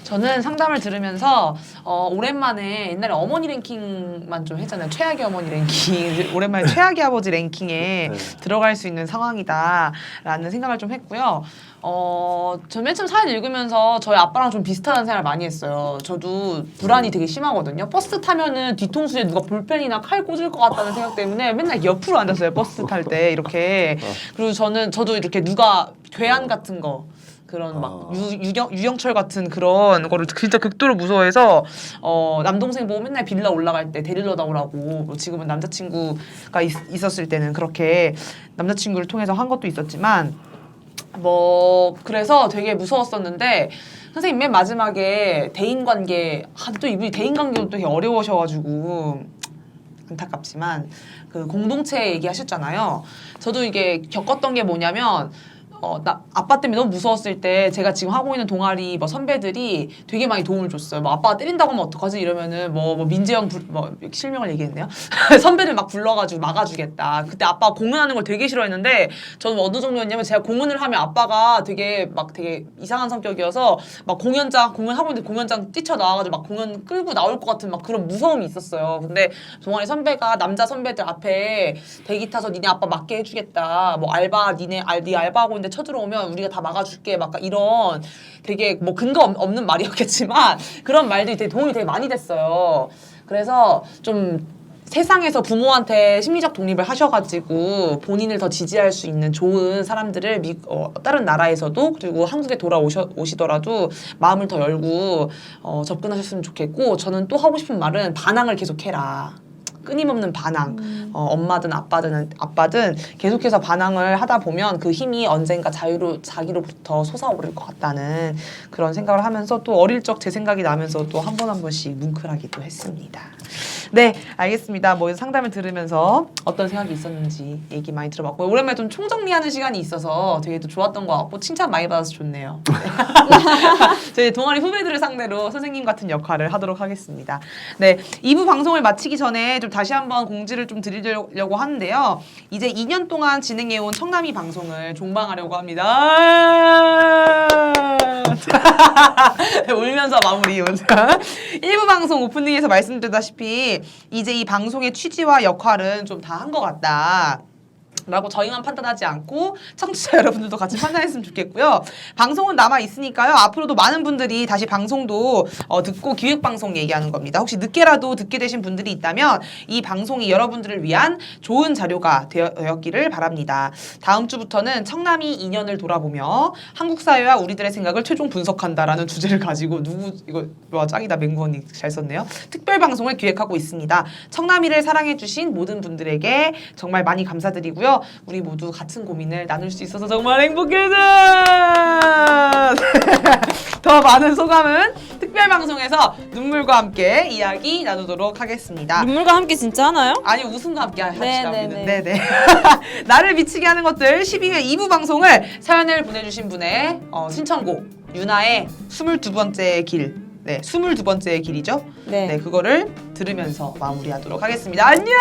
저는 상담을 들으면서 오랜만에 옛날에 어머니 랭킹만 좀 했잖아요. 최악의 어머니 랭킹. 오랜만에 최악의 아버지 랭킹에 들어갈 수 있는 상황이다라는 생각을 좀 했고요. 저 맨 처음 사연 읽으면서 저희 아빠랑 좀 비슷한 생각을 많이 했어요. 저도 불안이 되게 심하거든요. 버스 타면은 뒤통수에 누가 볼펜이나 칼 꽂을 것 같다는 생각 때문에 맨날 옆으로 앉았어요. 버스 탈 때 이렇게. 그리고 저도 이렇게 누가 괴한 같은 거 그런 막 유영철 같은 그런 거를 진짜 극도로 무서워해서 남동생 보고 맨날 빌라 올라갈 때 데리러 나오라고 뭐 지금은 남자친구가 있었을 때는 그렇게 남자친구를 통해서 한 것도 있었지만 뭐 그래서 되게 무서웠었는데 선생님 맨 마지막에 대인관계 또 이분이 대인관계도 되게 어려우셔가지고 안타깝지만 그 공동체 얘기하셨잖아요. 저도 이게 겪었던 게 뭐냐면 나 아빠 때문에 너무 무서웠을 때 제가 지금 하고 있는 동아리 뭐 선배들이 되게 많이 도움을 줬어요. 뭐 아빠가 때린다고 하면 어떡하지 이러면은 뭐 민재형 실명을 얘기했네요. 선배를 막 불러가지고 막아주겠다. 그때 아빠가 공연하는 걸 되게 싫어했는데 저는 어느 정도였냐면 제가 공연을 하면 아빠가 되게 이상한 성격이어서 막 공연하고 있는데 공연장 뛰쳐나와가지고 막 공연 끌고 나올 것 같은 막 그런 무서움이 있었어요. 근데 동아리 선배가 남자 선배들 앞에 대기 타서 니네 아빠 맞게 해주겠다. 뭐 네 알바하고 있는데 쳐들어오면 우리가 다 막아줄게. 막 이런 되게 뭐 근거 없는 말이었겠지만 그런 말들이 되게 도움이 되게 많이 됐어요. 그래서 좀 세상에서 부모한테 심리적 독립을 하셔가지고 본인을 더 지지할 수 있는 좋은 사람들을 다른 나라에서도 그리고 한국에 돌아오시더라도 마음을 더 열고 접근하셨으면 좋겠고 저는 또 하고 싶은 말은 반항을 계속해라. 끊임없는 반항. 엄마든 아빠든 계속해서 반항을 하다 보면 그 힘이 언젠가 자기로부터 솟아오를 것 같다는 그런 생각을 하면서 또 어릴 적 제 생각이 나면서 또 한 번씩 뭉클하기도 했습니다. 네, 알겠습니다. 뭐 상담을 들으면서 어떤 생각이 있었는지 얘기 많이 들어봤고요. 오랜만에 좀 총정리하는 시간이 있어서 되게 또 좋았던 것 같고 칭찬 많이 받아서 좋네요. 저희 동아리 후배들을 상대로 선생님 같은 역할을 하도록 하겠습니다. 네, 2부 방송을 마치기 전에 좀 다시 한번 공지를 좀 드리려고 하는데요. 이제 2년 동안 진행해온 청남이 방송을 종방하려고 합니다. 울면서 마무리. 1부 방송 오프닝에서 말씀드렸다시피 이제 이 방송의 취지와 역할은 좀 다 한 것 같다. 라고 저희만 판단하지 않고 청취자 여러분들도 같이 판단했으면 좋겠고요. 방송은 남아있으니까요. 앞으로도 많은 분들이 다시 방송도 듣고 기획방송 얘기하는 겁니다. 혹시 늦게라도 듣게 되신 분들이 있다면 이 방송이 여러분들을 위한 좋은 자료가 되었기를 바랍니다. 다음 주부터는 청남이 2년을 돌아보며 한국 사회와 우리들의 생각을 최종 분석한다라는 주제를 가지고 이거 와 짱이다. 맹구언니 잘 썼네요. 특별 방송을 기획하고 있습니다. 청남이를 사랑해주신 모든 분들에게 정말 많이 감사드리고요. 우리 모두 같은 고민을 나눌 수 있어서 정말 행복해요. 더 많은 소감은 특별 방송에서 눈물과 함께 이야기 나누도록 하겠습니다. 눈물과 함께 진짜 하나요? 아니 웃음과 함께 합시다. 네네네. 네네. 나를 미치게 하는 것들 12회 2부 방송을 사연을 보내주신 분의 신청곡 유나의 22번째 길. 네, 22번째 길이죠. 네. 그거를 들으면서 마무리하도록 하겠습니다. 안녕.